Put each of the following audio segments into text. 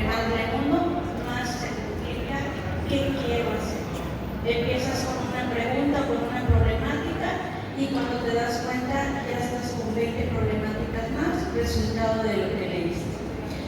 más lee uno, más se multiplica qué quiero hacer. Empiezas con una pregunta, con una problemática, y cuando te das cuenta ya estás con 20 problemáticas más, resultado de lo que leíste.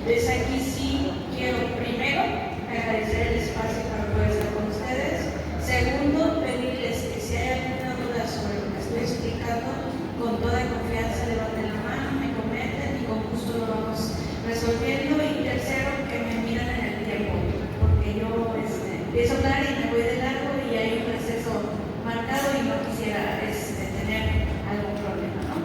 Entonces aquí sí quiero primero agradecer el espacio para poder estar con ustedes. Segundo, pedirles que si hay alguna duda sobre lo que estoy explicando, con toda confianza levanten la mano, me comenten y con gusto lo vamos resolviendo. Y tercero, que me miren en el tiempo, porque yo empiezo a hablar y me voy de largo y hay un receso marcado y no quisiera tener algún problema, ¿no?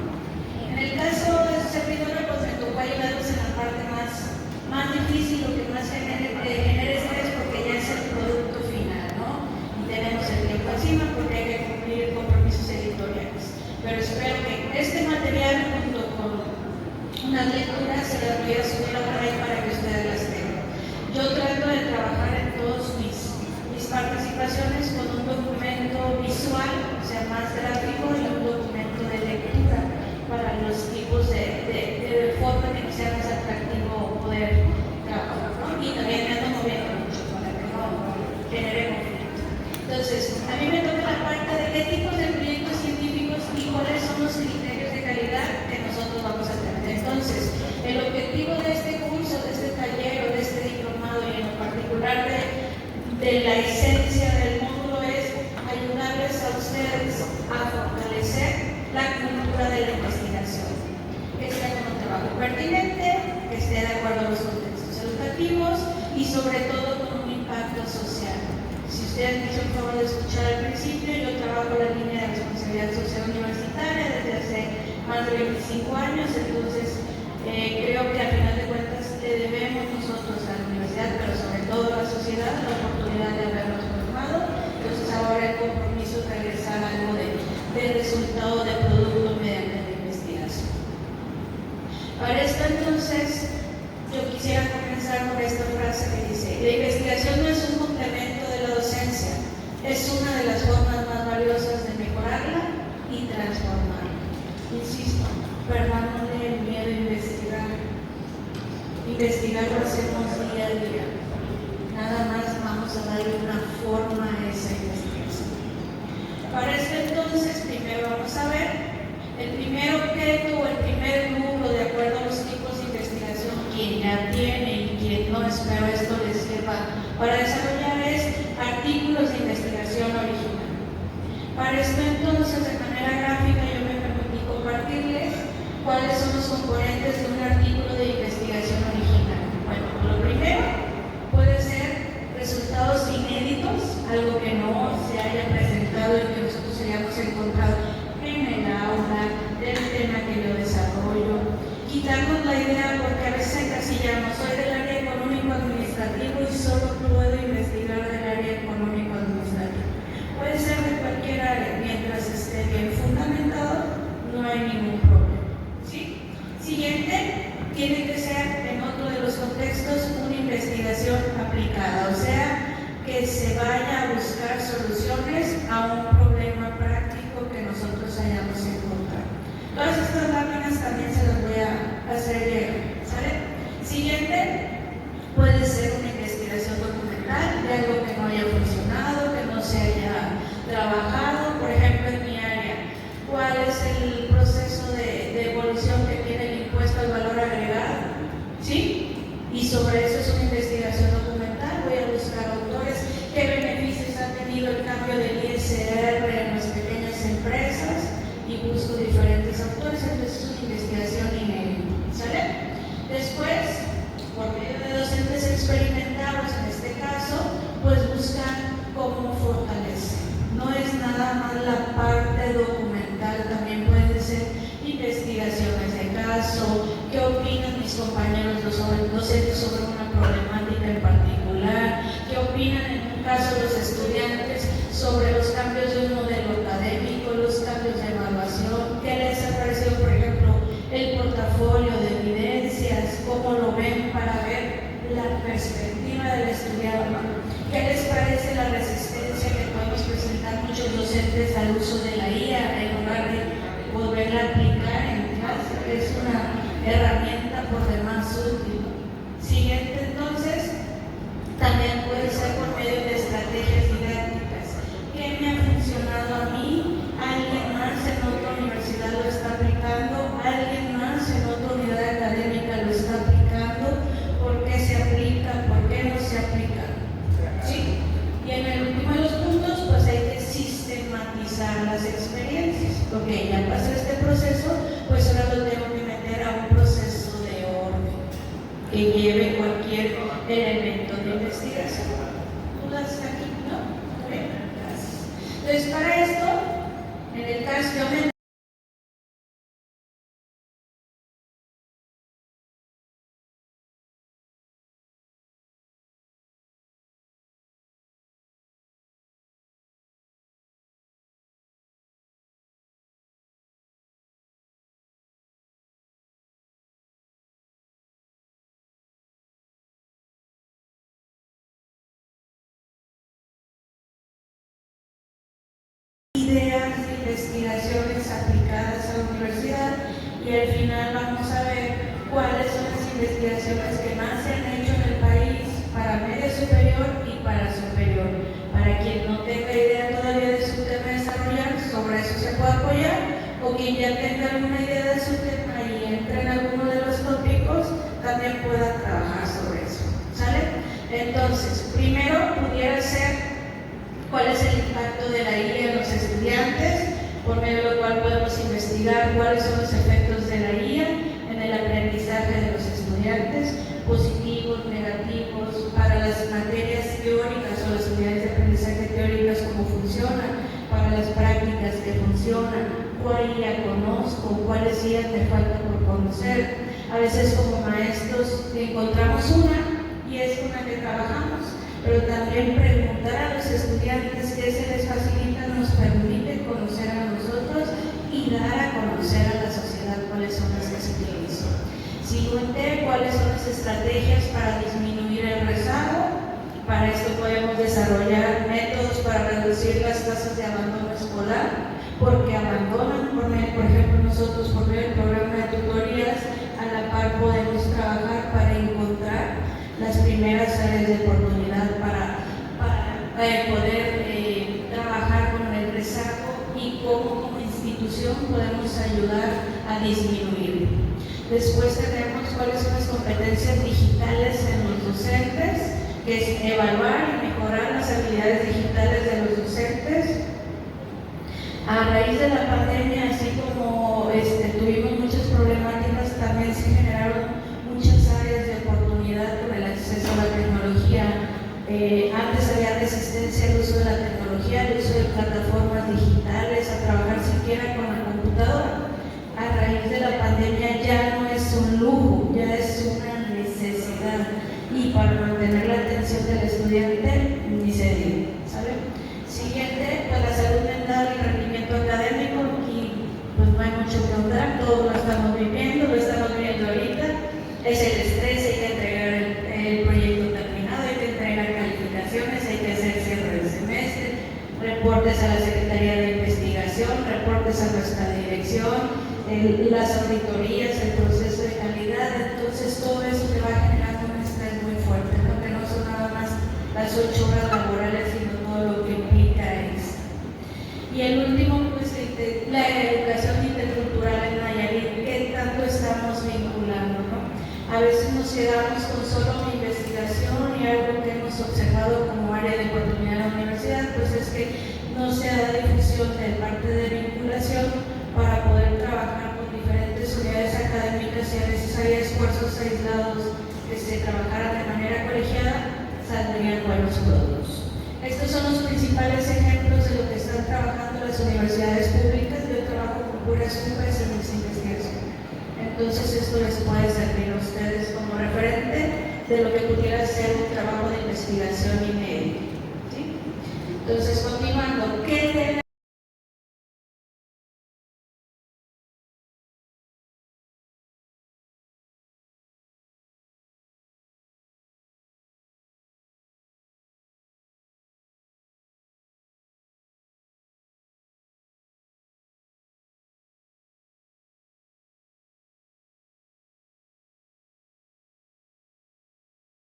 En el caso de su servidora, pues me tocó ayudarlos en la parte más difícil, lo que más genera estrés, porque ya es el producto final, ¿no? Y tenemos el tiempo encima porque hay que cumplir compromisos editoriales. Pero espero que este material, junto con unas lecturas, se las voy a subir a la red para que ustedes las tengan. Yo trato de trabajar en todas mis participaciones con un documento visual, o sea, más gráfico, y un documento de lectura para los tipos de forma que sea más atractivo poder trabajar, ¿no? Y también me ando moviendo mucho para que no genere conflicto. Entonces, a mí me toca la parte de qué tipos de proyectos científicos y cuáles son los criterios de calidad que nosotros vamos a tener. Entonces, el objetivo de este curso, de este taller o de este diplomado, y en lo particular de la esencia del módulo, es ayudarles a ustedes a fortalecer la cultura de la investigación, que sea con un trabajo pertinente, que esté de acuerdo a los contextos educativos y sobre todo con un impacto social. Si ustedes me hicieron favor de escuchar al principio, yo trabajo la línea de responsabilidad social universitaria desde hace más de 25 años, entonces creo que al final de cuentas le debemos nosotros a la universidad, pero sobre todo a la sociedad, la oportunidad de habernos formado. Entonces ahora el compromiso es regresar a algo de resultado de producto mediante la investigación. Para esto entonces yo quisiera comenzar con esta frase que dice: la investigación no es un complemento de la docencia, es una de las formas más valiosas de mejorarla y transformarla. Insisto, perdámosle el miedo a investigar. Investigar lo hacemos día a día. Nada más vamos a darle una forma a esa investigación. Para esto entonces, primero vamos a ver el primer objeto o el primer rubro, de acuerdo a los tipos de investigación, quien ya tiene y quien no, espero esto les sirva para desarrollar, es artículos de investigación original. Para esto entonces, de manera gráfica, yo me permití compartirles cuáles son los componentes de un artículo de investigación original. Bueno, lo primero puede ser resultados inéditos, algo que no se haya presentado y que nosotros hayamos encontrado en el aula, del tema que yo desarrollo. Quitarnos la idea, porque a veces encasillamos: soy del área económico-administrativo y solo puedo investigar del área económico-administrativo. Puede ser de cualquier área, mientras esté bien fundamentado, no hay ningún problema. ¿Sí? Siguiente, tiene que ser en otro de los contextos una investigación aplicada, o sea, que se vaya a buscar soluciones a un problema práctico que nosotros hayamos encontrado. Todas estas láminas también se las voy a hacer llegar, ¿sale? Siguiente, puede ser una investigación documental de algo que no haya funcionado, que no se haya trabajado. Por ejemplo, en mi área, ¿cuál es el proceso de evolución que tiene el impuesto al valor agregado? ¿Sí? Y sobre eso es una investigación documental. Voy a buscar autores, qué beneficios ha tenido el cambio del ISR en las pequeñas empresas, y busco diferentes autores. Entonces es una investigación inédita, ¿sale? Después, por medio de docentes experimentados, en este caso, pues buscan cómo fortalecer. No es nada más la parte documental, también pueden ser investigaciones de caso, qué opinan mis compañeros docentes sobre una problemática en particular, qué opinan en un caso los estudiantes sobre los cambios de un modelo académico, los cambios de evaluación, qué les ha parecido, por ejemplo, el portafolio de evidencias, cómo lo ven para ver la perspectiva del estudiante, qué les parece la resistencia que podemos presentar muchos docentes al uso de la IA en lugar de poderla aplicar en clase. Es una herramienta por demás útil. Siguiente que lleve cualquier elemento de investigación. ¿Dudas aquí? ¿No? Muy bien, gracias. Entonces, para esto, en el caso de ideas de investigaciones aplicadas a la universidad, y al final vamos a ver cuáles son las investigaciones que más se han hecho en el país para medio superior y para superior. Para quien no tenga idea todavía de su tema a desarrollar, sobre eso se puede apoyar, o quien ya tenga alguna idea de su tema y entre en alguno de los tópicos, también pueda trabajar sobre eso. ¿Sale? Entonces, primero pudiera ser cuál es el impacto de la IA en los estudiantes, por medio de lo cual podemos investigar cuáles son los efectos de la IA en el aprendizaje de los estudiantes, positivos, negativos, para las materias teóricas o las unidades de aprendizaje teóricas, cómo funcionan, para las prácticas que funcionan, cuál IA conozco, cuáles IA me falta por conocer. A veces como maestros encontramos una y es con la que trabajamos, pero también preguntar a los estudiantes qué se les facilita nos permite conocer a nosotros y dar a conocer a la sociedad cuáles son las que se utilizan. Siguiente, cuáles son las estrategias para disminuir el rezago. Para esto podemos desarrollar métodos para reducir las tasas de abandono escolar, porque abandonan, por ejemplo, nosotros por medio del programa de tutorías, a la par podemos trabajar para encontrar las primeras áreas de oportunidad para poder trabajar con el rezago y cómo como institución podemos ayudar a disminuirlo. Después tenemos cuáles son las competencias digitales en los docentes, que es evaluar y mejorar las habilidades digitales de los docentes. A raíz de la pandemia, así como tuvimos muchas problemáticas, también se generaron muchas áreas de oportunidad con el acceso a la tecnología. Antes había resistencia al uso de la tecnología, al uso de plataformas digitales, a trabajar siquiera con la computadora. A raíz de la pandemia ya no es un lujo, ya es una necesidad. Y para mantener la atención del estudiante, ni se diga, ¿sabe? Siguiente, pues la salud mental y rendimiento académico. Aquí pues no hay mucho que hablar, todos lo estamos viviendo ahorita. Es el estrés, hay que entregar el proyecto terminado, hay que entregar calificaciones, hay que hacer cierre de semestre, reportes a la Secretaría de Investigación, reportes a nuestra dirección, las auditorías, el proceso de calidad. Entonces todo eso te va generando un estrés muy fuerte, ¿no? Que no son nada más las 8 horas laborales, sino todo lo que implica eso. Y el último, pues la educación intercultural en Nayarit, ¿qué tanto estamos vinculando, no? A veces nos quedamos con solo una investigación, y algo que hemos observado como área de oportunidad en la universidad, pues es que no se da difusión de parte de vinculación para poder trabajar con diferentes unidades académicas, y a veces hay esfuerzos aislados que se trabajaran de manera colegiada, saldrían buenos productos. Estos son los principales ejemplos de lo que están trabajando las universidades públicas. Yo trabajo con puras UPAs en mis investigaciones. Entonces esto les puede servir a ustedes como referente de lo que pudiera ser un trabajo de investigación inédito. ¿Sí? Entonces, continuando, ¿qué debe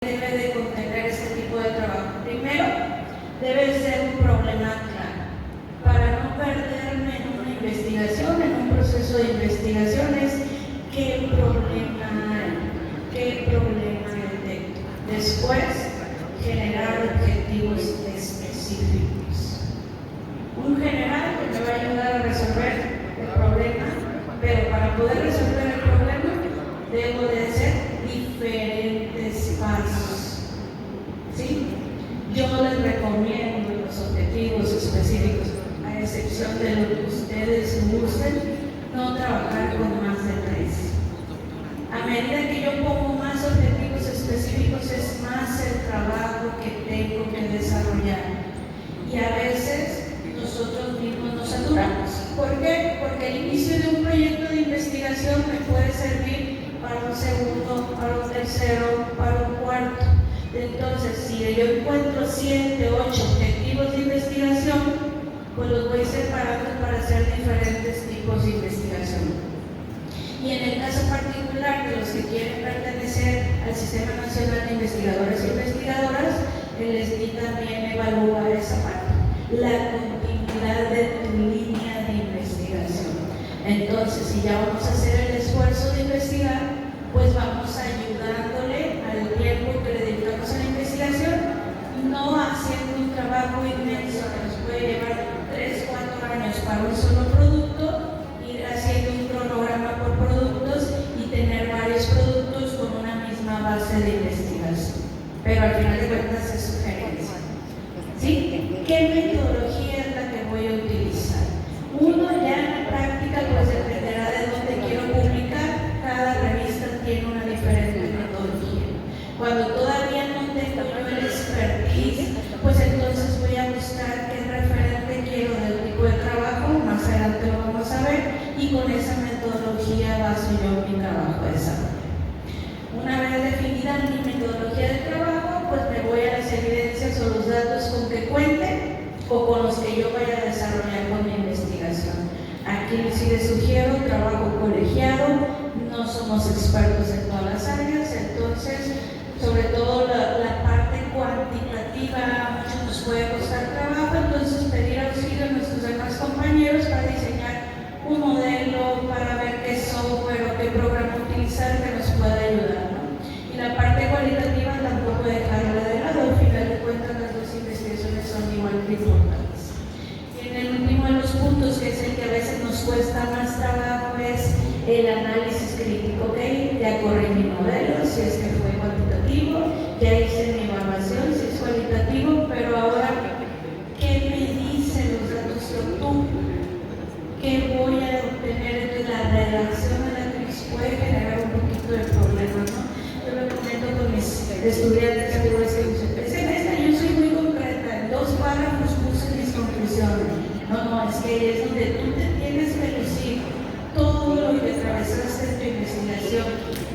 de contener este tipo de trabajo? Primero, debe ser un problema claro, para no perderme en una investigación, en un proceso de investigaciones. ¿Qué problema hay? ¿Qué problema detecto? Después, generar objetivos específicos. Un general que me va a ayudar a resolver el problema, pero para poder resolver el problema debo de ser diferente. Yo les recomiendo los objetivos específicos, a excepción de lo que ustedes gusten, no trabajar con más de 3. A medida que yo pongo más objetivos específicos, es más el trabajo que tengo que desarrollar. Y a veces nosotros mismos nos saturamos. ¿Por qué? Porque el inicio de un proyecto de investigación me puede servir para un segundo, para un tercero, para un cuarto. Entonces, si yo encuentro 7, 8 objetivos de investigación, pues los voy separando para hacer diferentes tipos de investigación. Y en el caso particular de los que quieren pertenecer al Sistema Nacional de Investigadores e Investigadoras, el SNI también evalúa esa parte, la continuidad de tu línea de investigación. Entonces, si ya vamos a hacer el esfuerzo de investigar, pues vamos ayudándole al tiempo que le dedicamos a la investigación, no haciendo un trabajo inmenso que nos puede llevar 3, 4 años para un solo producto, ir haciendo un cronograma por productos y tener varios productos con una misma base de investigación. Pero al final de cuentas es sugerencia. ¿Sí? ¿Qué metodología es la que voy a utilizar? Uno ya en la práctica pues dependerá de dónde quiero publicar. Cada revista tiene una diferente metodología. Cuando todavía no tengo yo el expertise, pues entonces voy a buscar qué referente quiero del tipo de trabajo, más adelante lo vamos a ver, y con esa metodología baso yo mi trabajo de desarrollo. Una vez definida mi metodología de trabajo, pues me voy a las evidencias o los datos con que cuente o con los que yo vaya a desarrollar con mi investigación. Aquí sí les sugiero trabajo colegiado, no somos expertos en todas las áreas, entonces sobre todo la parte cuantitativa a muchos nos puede costar trabajo, entonces pedir auxilio a nuestros demás compañeros para diseñar un modelo, para ver qué software o qué programa utilizar que nos pueda ayudar, ¿no? Y la parte cualitativa tampoco dejarla de lado, al final de cuentas las dos investigaciones son igual de importantes. Y en el último de los puntos, que es el que a veces nos cuesta más trabajo, es el análisis crítico, ¿ok? Ya corrí mi modelo, si es que fue cuantitativo, ya hice mi evaluación, si es cualitativo, pero ahora, ¿qué me dicen los datos que obtuve? ¿Qué voy a obtener? Entonces la redacción de la tesis puede generar un poquito de problema, ¿no? Yo lo comento con mis estudiantes, digo, es que yo soy muy concreta, en 2 párrafos puse mis conclusiones. No, es que ahí es donde tú te tienes que lucir todo lo que atravesaste en tu investigación,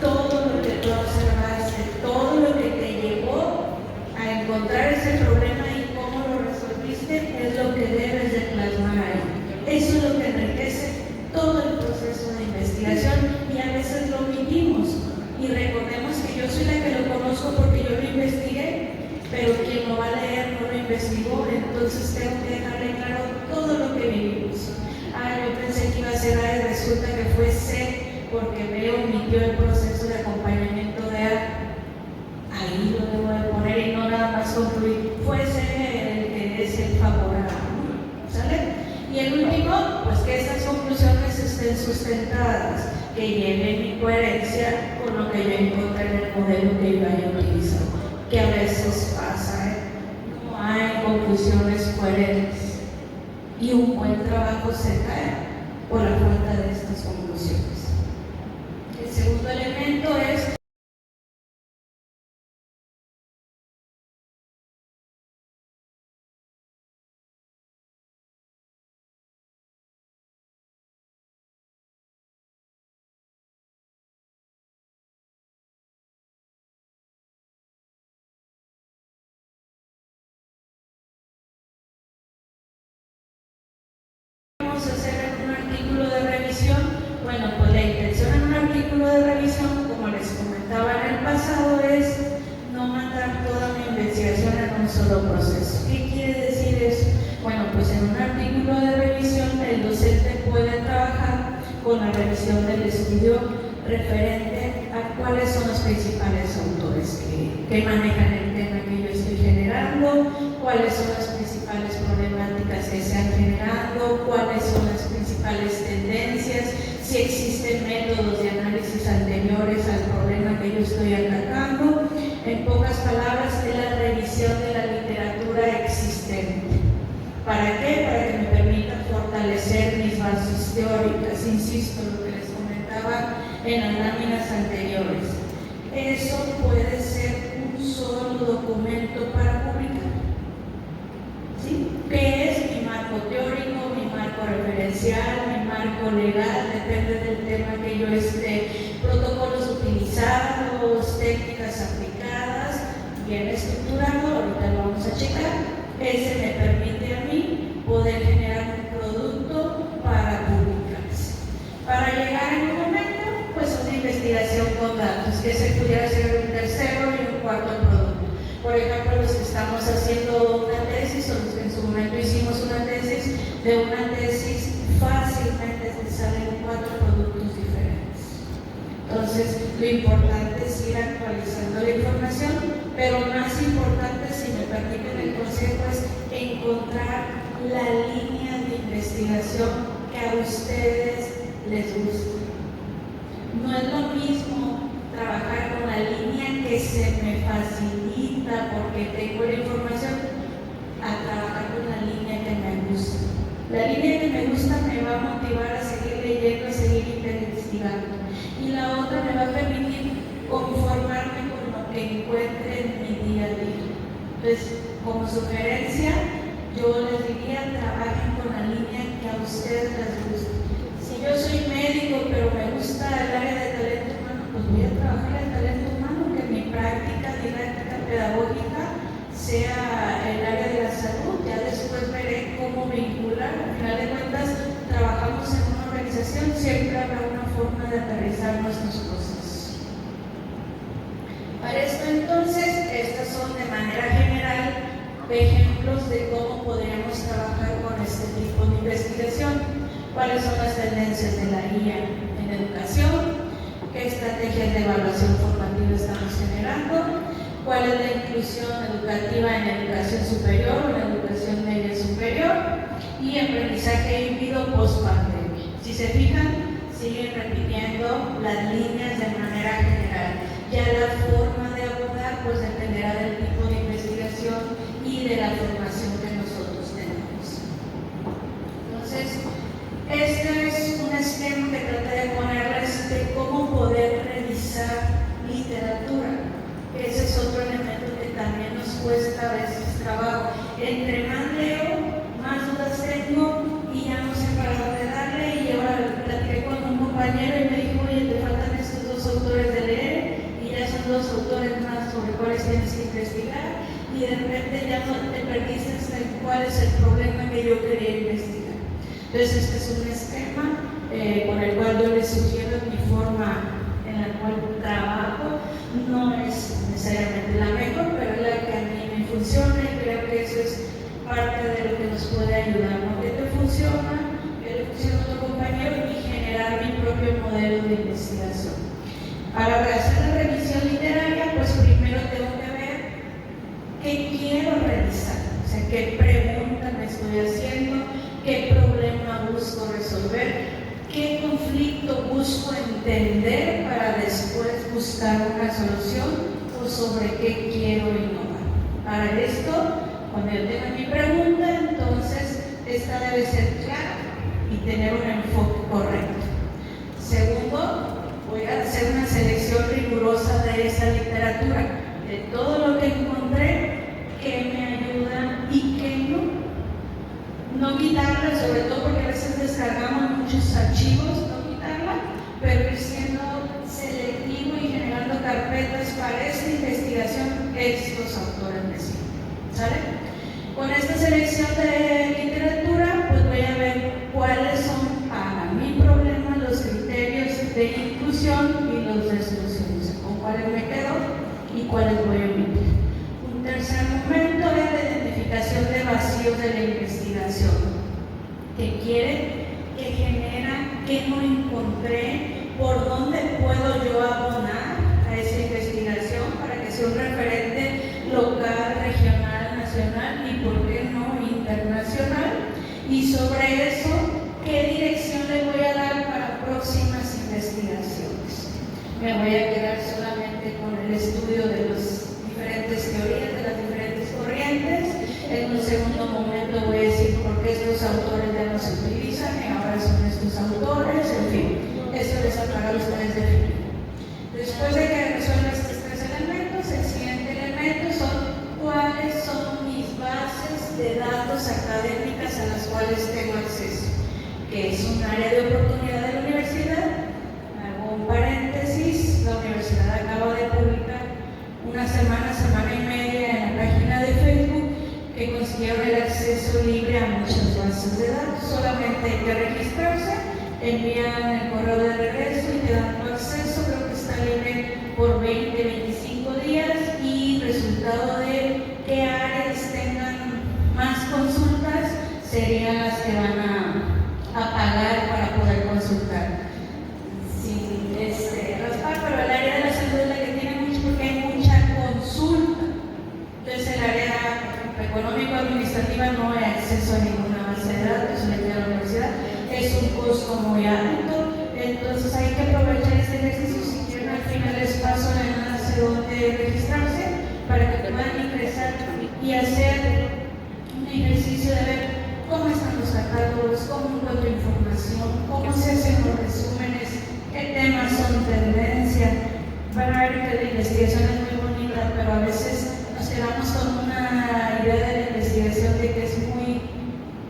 todo lo que tú observaste, todo lo que te llevó a encontrar ese problema y cómo lo resolviste, es lo que debes de plasmar ahí. Eso es lo que enriquece todo el proceso de investigación y a veces lo omitimos. Y recordemos que yo soy la que lo conozco porque yo lo investigué, pero quien lo va a leer no lo investigó, entonces tengo que dejarle claro todo lo que vivimos. Yo pensé que iba a ser A y resulta que fue C porque me omitió el proceso de acompañamiento de A. Ahí lo debo de poner y no nada más concluir. Fue C el que es el favorable. ¿Sale? Y el último, pues que esas conclusiones estén sustentadas, que lleven mi coherencia con lo que yo encontré en el modelo que yo haya utilizado, que a veces pasa, no hay conclusiones coherentes y un buen trabajo se cae por la falta de estas conclusiones. El segundo elemento es hacer un artículo de revisión. Bueno, pues la intención en un artículo de revisión, como les comentaba en el pasado, es no mandar toda mi investigación en un solo proceso. ¿Qué quiere decir eso? Bueno, pues en un artículo de revisión el docente puede trabajar con la revisión del estudio referente a cuáles son los principales autores que manejan el tema que yo estoy generando, cuáles son las principales problemáticas que se han generado, cuáles son las principales tendencias, si existen métodos de análisis anteriores al problema que yo estoy atacando. En pocas palabras, es la revisión de la literatura teóricas, insisto, lo que les comentaba en las láminas anteriores. Eso puede ser un solo documento para publicar. ¿Sí? ¿Qué es mi marco teórico, mi marco referencial, mi marco legal? Depende del tema que yo esté, protocolos utilizados, técnicas aplicadas, bien estructurado, ahorita lo vamos a checar. Ese me permite a mí poder generar un producto para publicarse. Para llegar en un momento, pues una investigación con datos, que se pudiera ser un tercero y un cuarto producto. Por ejemplo, los que estamos haciendo una tesis, o los que en su momento hicimos una tesis, de una tesis fácilmente te salen 4 productos diferentes. Entonces, lo importante es ir actualizando la información, pero más importante, si me permiten el consejo, es encontrar la línea de investigación que a ustedes les guste. No es lo mismo trabajar con la línea que se me facilita porque tengo la información a trabajar con la línea que me gusta. La línea que me gusta me va a motivar a seguir leyendo, a seguir investigando. Y la otra me va a permitir conformarme con lo que encuentre en mi día a día. Entonces, como sugerencia, yo les diría, trabajen con la línea que a ustedes les guste. Si yo soy médico, pero me gusta el área de talento humano, pues voy a trabajar el talento humano, que mi práctica didáctica pedagógica sea el área de la salud. Ya después veré cómo vincular. Al final de cuentas, trabajamos en una organización, siempre habrá una forma de aterrizar nuestros procesos. Para esto entonces, estas son de manera general ejemplos de cómo podríamos trabajar con este tipo de investigación. ¿Cuáles son las tendencias de la guía en educación? ¿Qué estrategias de evaluación formativa estamos generando? ¿Cuál es la inclusión educativa en educación superior o en educación media superior? Y aprendizaje híbrido post-pandemia. Si se fijan, siguen repitiendo las líneas de manera general. Ya la forma de abordar pues dependerá del tipo de investigación y de la formación que nosotros tenemos. Entonces, este es un esquema que traté de ponerles de cómo poder revisar literatura. Ese es otro elemento que también nos cuesta a veces trabajo. Entre más leo, más dudas tengo y ya no sé para dónde darle. Y ahora platiqué con un compañero y me dijo, oye, te faltan estos 2 autores de leer y ya son 2 autores más sobre cuáles tienes que investigar. Y de repente ya no te perdiste en cuál es el problema que yo quería investigar. Entonces, este es un esquema con el cual yo les sugiero mi forma en la cual trabajo. No es necesariamente la mejor, pero es la que a mí me funciona y creo que eso es parte de lo que nos puede ayudar. ¿No? ¿Qué te funciona? ¿Qué le funciona a tu compañero? Y generar mi propio modelo de investigación. Para hacer la revisión literaria, pues primero tengo que ver qué quiero revisar, o sea, qué pregunta me estoy haciendo, qué problema busco resolver, qué conflicto busco entender para después buscar una solución o sobre qué quiero innovar. Para esto, cuando yo tenga mi pregunta, entonces esta debe ser clara y tener un enfoque correcto. Segundo, voy a hacer una selección rigurosa de esa literatura, de todo lo que encontré, que me ayuda y que no. No quitarla, sobre todo porque a veces descargamos muchos archivos, no quitarla, pero ir siendo selectivo y generando carpetas para esta investigación estos autores me sirven. ¿Sale? Con esta selección de literatura, pues voy a ver cuáles son para mi problema los criterios de inclusión y los de exclusión. O sea, con cuáles me quedo y cuáles voy a omitir. Un tercer momento es la identificación de vacíos de la investigación. ¿Qué quiere? ¿Qué genera? ¿Qué no encontré? ¿Por dónde puedo yo abonar a esa investigación para que sea un referente local, regional, nacional y por qué no internacional? Y sobre eso, ¿qué dirección le voy a dar para próximas investigaciones? Me voy a quedar solamente con el estudio de las diferentes teorías, de las diferentes corrientes. En un segundo momento voy a decir por qué estos autores ya no se utilizan y ahora son estos autores académicas a las cuales tengo acceso, que es un área de oportunidad de la universidad. Hago un paréntesis: la universidad acaba de publicar una semana y media en la página de Facebook que consiguieron el acceso libre a muchas bases de datos. Solamente hay que registrarse, envían el correo de regreso y te dan tu acceso. Creo que está libre por 20-25 días, y resultado de qué áreas tengan más consultas serían las que van a pagar para poder consultar sin raspar. Pero el área de la salud es la que tiene mucho, porque hay mucha consulta. Entonces el área económico-administrativa no hay acceso a ninguna base de datos en la universidad, es un costo muy alto. Entonces hay que aprovechar este ejercicio. Si quieren, al final les paso el enlace donde registrarse para que puedan ingresar y hacer un ejercicio de ver cómo están los catálogos, cómo encuentro información, cómo se hacen los resúmenes, qué temas son tendencia. Van a ver que la investigación es muy bonita, pero a veces nos quedamos con una idea de la investigación de que es muy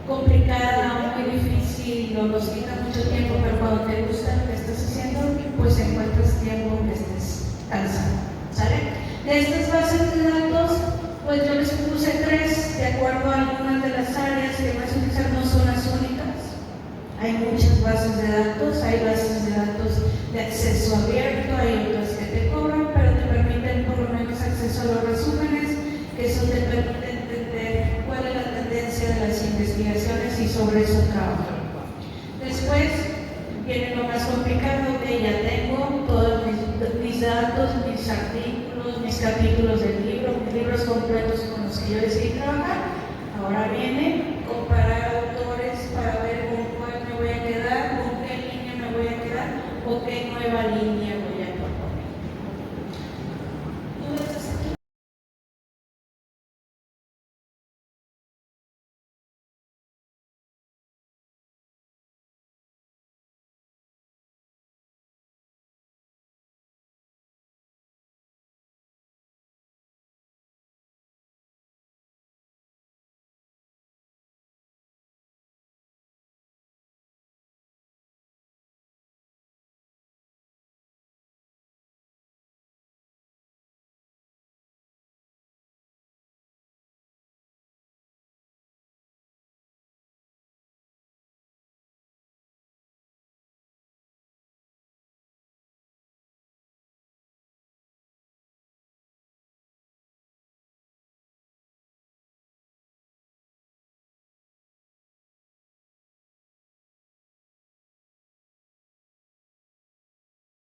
complicada, muy difícil, o nos quita mucho tiempo, pero cuando te gusta lo que estás haciendo, pues encuentras tiempo que estés cansado, ¿sale? De estas bases de datos, pues yo les puse 3, de acuerdo a algunas de las áreas que más utilizan. No son las únicas, hay muchas bases de datos. Hay bases de datos de acceso abierto, hay otras que te cobran, pero te permiten por lo menos acceso a los resúmenes, que eso te permite entender cuál es la tendencia de las investigaciones y sobre eso trabajar. Después viene lo más complicado, que ya tengo todos mis datos, mis artículos, mis capítulos del libro, mis libros completos con los que yo decidí trabajar. Ahora viene comparar autores para ver con cuál me voy a quedar, con qué línea me voy a quedar o qué nueva línea voy a proponer. ¿Tú ves aquí?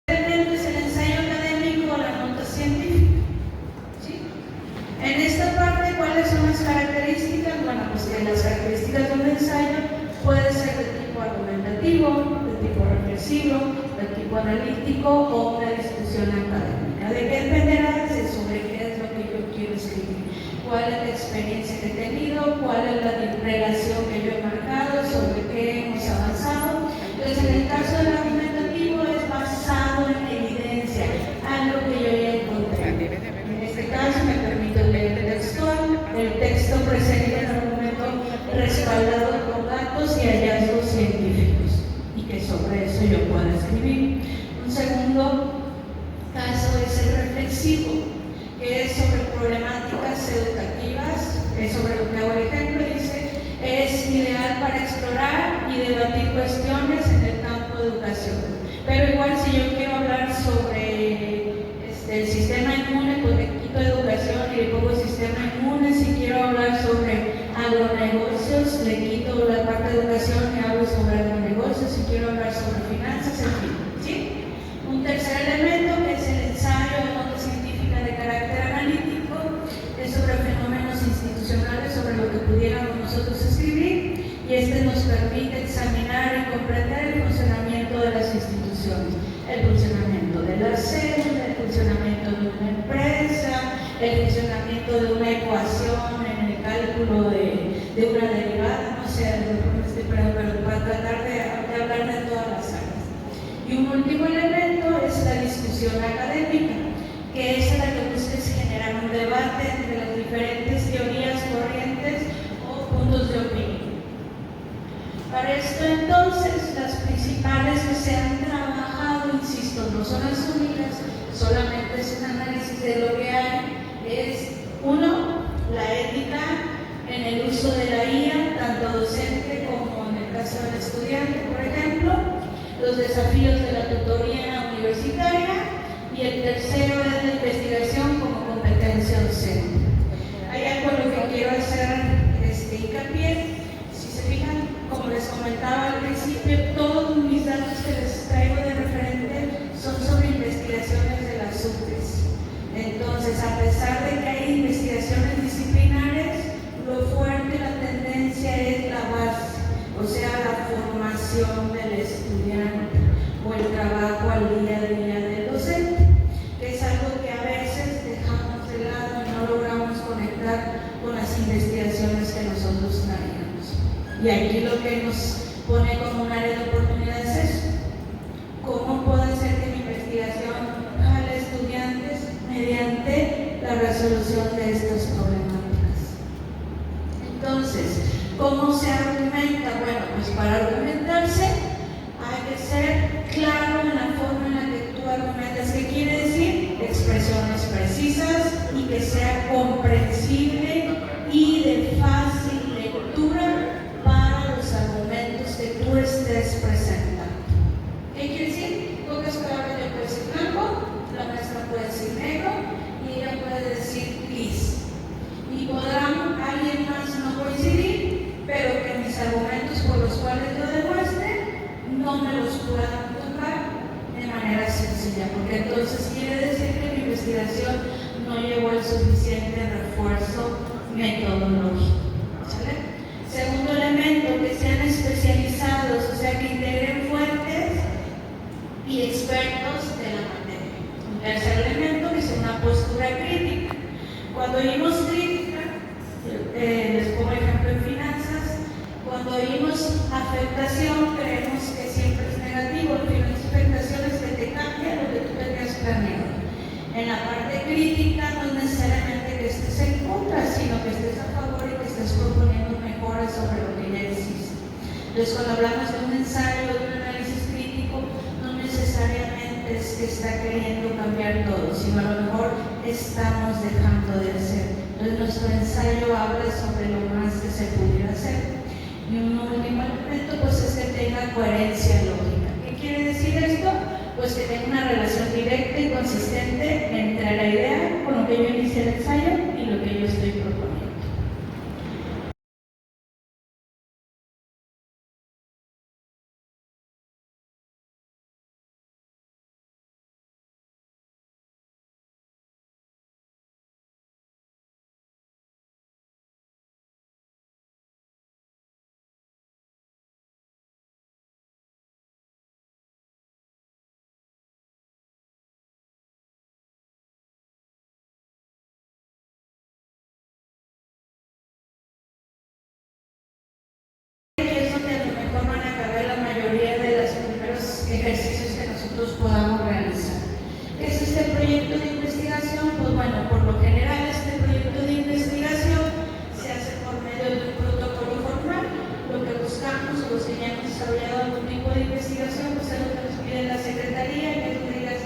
Es el ensayo académico, la nota científica, ¿sí? En esta parte, ¿cuáles son las características? Bueno, pues que las características de un ensayo puede ser de tipo argumentativo, de tipo reflexivo, de tipo analítico o una discusión académica. ¿De qué dependerá? Sobre qué es lo que yo quiero escribir, cuál es la experiencia que he tenido, cuál es la relación que yo he marcado, sobre qué hemos avanzado. Entonces, en el caso del argumentativo es basado en evidencia, algo que yo ya encontré. En este caso me permito leer el textual, el texto presenta el argumento respaldado por datos y hallazgos científicos, y que sobre eso yo pueda escribir. Un segundo caso es el reflexivo, que es sobre problemáticas educativas, es sobre lo que hago el ejemplo. Dice, es ideal para explorar y debatir cuestiones en el campo de educación. Pero igual, si yo quiero hablar sobre el sistema inmune, pues le quito educación y le pongo sistema inmune. Si quiero hablar sobre agronegocios, le quito la parte de educación y hablo sobre agronegocios. Si quiero hablar sobre finanzas, en fin, ¿sí? Un tercer elemento, que es el ensayo de nota científica de carácter analítico, es sobre fenómenos institucionales, sobre lo que pudiéramos nosotros escribir, y este nos permite examinar y comprender el funcionamiento de las instituciones, el son las únicas, solamente es un análisis de lo que hay, es uno, la ética en el uso de la IA, tanto docente como en el caso del estudiante, por ejemplo, los desafíos de la tutoría universitaria, y el tercero es la investigación como competencia docente. Hay algo en lo que quiero hacer hincapié. Si se fijan, como les comentaba al principio, todos mis datos que les traigo de referente son sobre investigaciones de las UTES. Entonces, a pesar de que hay investigaciones disciplinares, lo fuerte, la tendencia es la base, o sea, la formación del estudiante o el trabajo al día a día del docente, que es algo que a veces dejamos de lado y no logramos conectar con las investigaciones que nosotros traíamos. Y aquí lo que nos pone como un área de oportunidad es eso. ¿Cómo puedo hacer que mi investigación jale estudiantes mediante la resolución de estas problemáticas? Entonces, ¿cómo se argumenta? Bueno, pues para argumentarse hay que ser claro en la forma en la que tú argumentas. ¿Qué quiere decir? Expresiones precisas y que sea comprensible y de fácil lectura para los argumentos que tú estés presentando. ¿Qué quiere decir? Pocas palabras, yo puedo decir blanco, la maestra puede decir negro y ella puede decir gris. Y podrán alguien más no coincidir, pero que mis argumentos por los cuales lo demuestre no me los puedan tocar de manera sencilla, porque entonces quiere decir que mi investigación no llevó el suficiente refuerzo metodológico. ¿Sale? Segundo elemento, que sean especializados, o sea, que integren fuentes y expertos de la materia. Un tercer elemento, que sea una postura crítica. Cuando oímos crítica, les pongo ejemplo en finanzas, cuando oímos afectación, creemos que siempre es negativo, al final afectación es que te cambia lo que tú tenías planeado. En la parte crítica no es necesariamente que estés en contra, sino que estés a favor y que estés proponiendo mejoras sobre lo que ya existe. Entonces, cuando hablamos de un ensayo, de un análisis crítico, no necesariamente es que está queriendo cambiar todo, sino a lo mejor estamos dejando de hacer. Entonces, nuestro ensayo habla sobre lo más que se pudiera hacer. Y un último elemento, pues, es que tenga coherencia lógica. ¿Qué quiere decir esto? Pues que tenga una relación directa y consistente entre la idea con lo que yo inicié el ensayo y lo que yo estoy proponiendo. Ejercicios que nosotros podamos realizar. ¿Qué es este proyecto de investigación? Pues bueno, por lo general este proyecto de investigación se hace por medio de un protocolo formal. Lo que buscamos, los que ya hemos desarrollado algún tipo de investigación, pues es lo que nos pide la Secretaría, que tú digas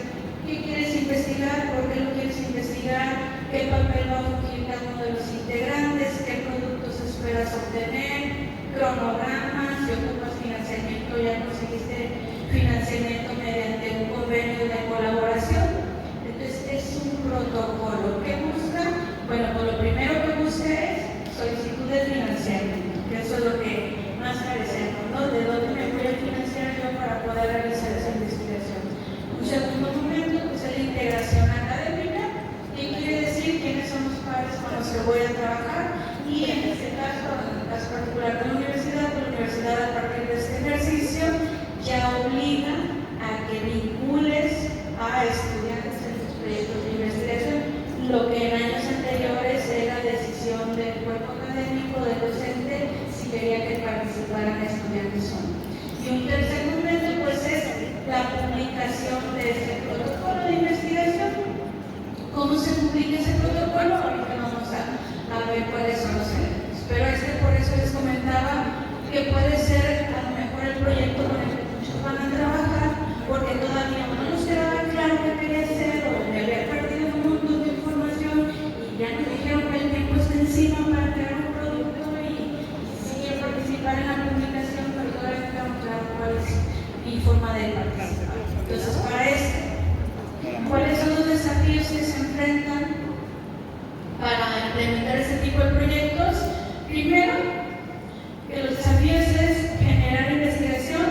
qué quieres investigar, por qué lo quieres investigar, qué papel va a fungir cada uno de los integrantes, qué productos esperas obtener, cronogramas, si ocupas financiamiento, ya conseguiste financiamiento mediante un convenio de colaboración. Entonces es un protocolo. ¿Qué busca? Bueno, pues lo primero que busca es solicitud de financiamiento, que eso es lo que más carecemos, ¿no? ¿De dónde me voy a financiar yo para poder realizar esa investigación? Un segundo momento, pues es la integración académica. ¿Qué quiere decir? ¿Quiénes son los padres con los que voy a trabajar? Y en este caso, en el caso particular de la universidad a partir de este ejercicio ya obliga a que vincules a estudiantes en tus proyectos de investigación, lo que en años anteriores era decisión del cuerpo académico, del docente, si quería que participaran estudiantes o no. Y un tercer momento, pues, es la publicación de este protocolo de investigación. ¿Cómo se publica ese protocolo? Ahorita vamos a ver cuáles son los elementos. Pero por eso les comentaba que puede ser a lo mejor el proyecto con el que muchos van a trabajar, porque todavía no nos quedaba claro desafíos que se enfrentan para implementar este tipo de proyectos. Primero, que los desafíos es generar investigación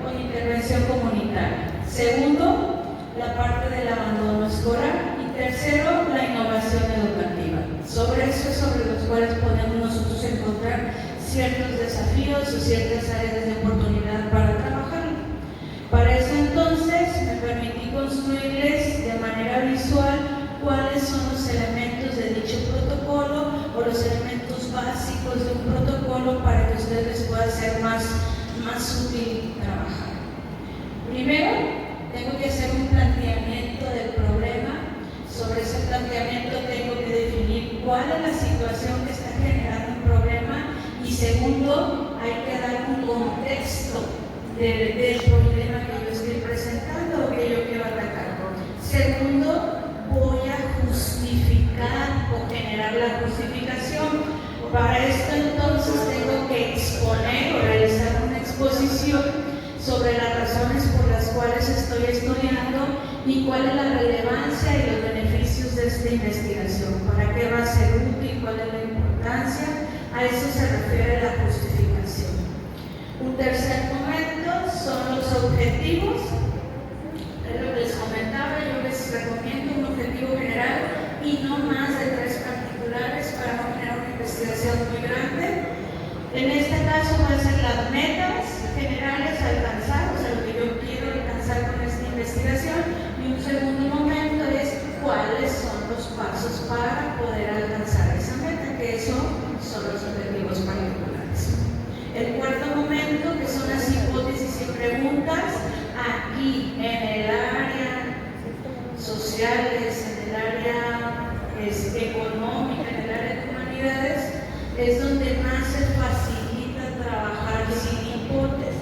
con intervención comunitaria. Segundo, la parte del abandono escolar. Y tercero, la innovación educativa. Sobre eso es sobre los cuales podemos nosotros encontrar ciertos desafíos o ciertas áreas de oportunidad para trabajar. Para eso entonces me permití construirles de manera visual cuáles son los elementos de dicho protocolo o los elementos básicos de un protocolo para que ustedes les pueda ser más útil trabajar. Primero, tengo que hacer un planteamiento del problema. Sobre ese planteamiento tengo que definir cuál es la situación que está generando un problema y segundo, hay que dar un contexto del problema que yo estoy presentando o que yo quiero atacar. Segundo, voy a justificar o generar la justificación. Para esto entonces tengo que exponer o realizar una exposición sobre las razones por las cuales estoy estudiando y cuál es la relevancia y los beneficios de esta investigación, para qué va a ser útil, cuál es la importancia. A eso se refiere la justificación. Un tercer momento son los objetivos. Es lo que les comentaba, yo les recomiendo un objetivo general y no más de 3 particulares para no generar una investigación muy grande. En este caso va a ser las metas generales a alcanzar, o sea, lo que yo quiero alcanzar con esta investigación. Y un segundo momento es cuáles son los pasos para poder alcanzar esa meta, que eso son los objetivos particulares. El cuarto momento, que son las hipótesis y preguntas, aquí en el área sociales, en el área económica, en el área de humanidades, es donde más se facilita trabajar sin hipótesis.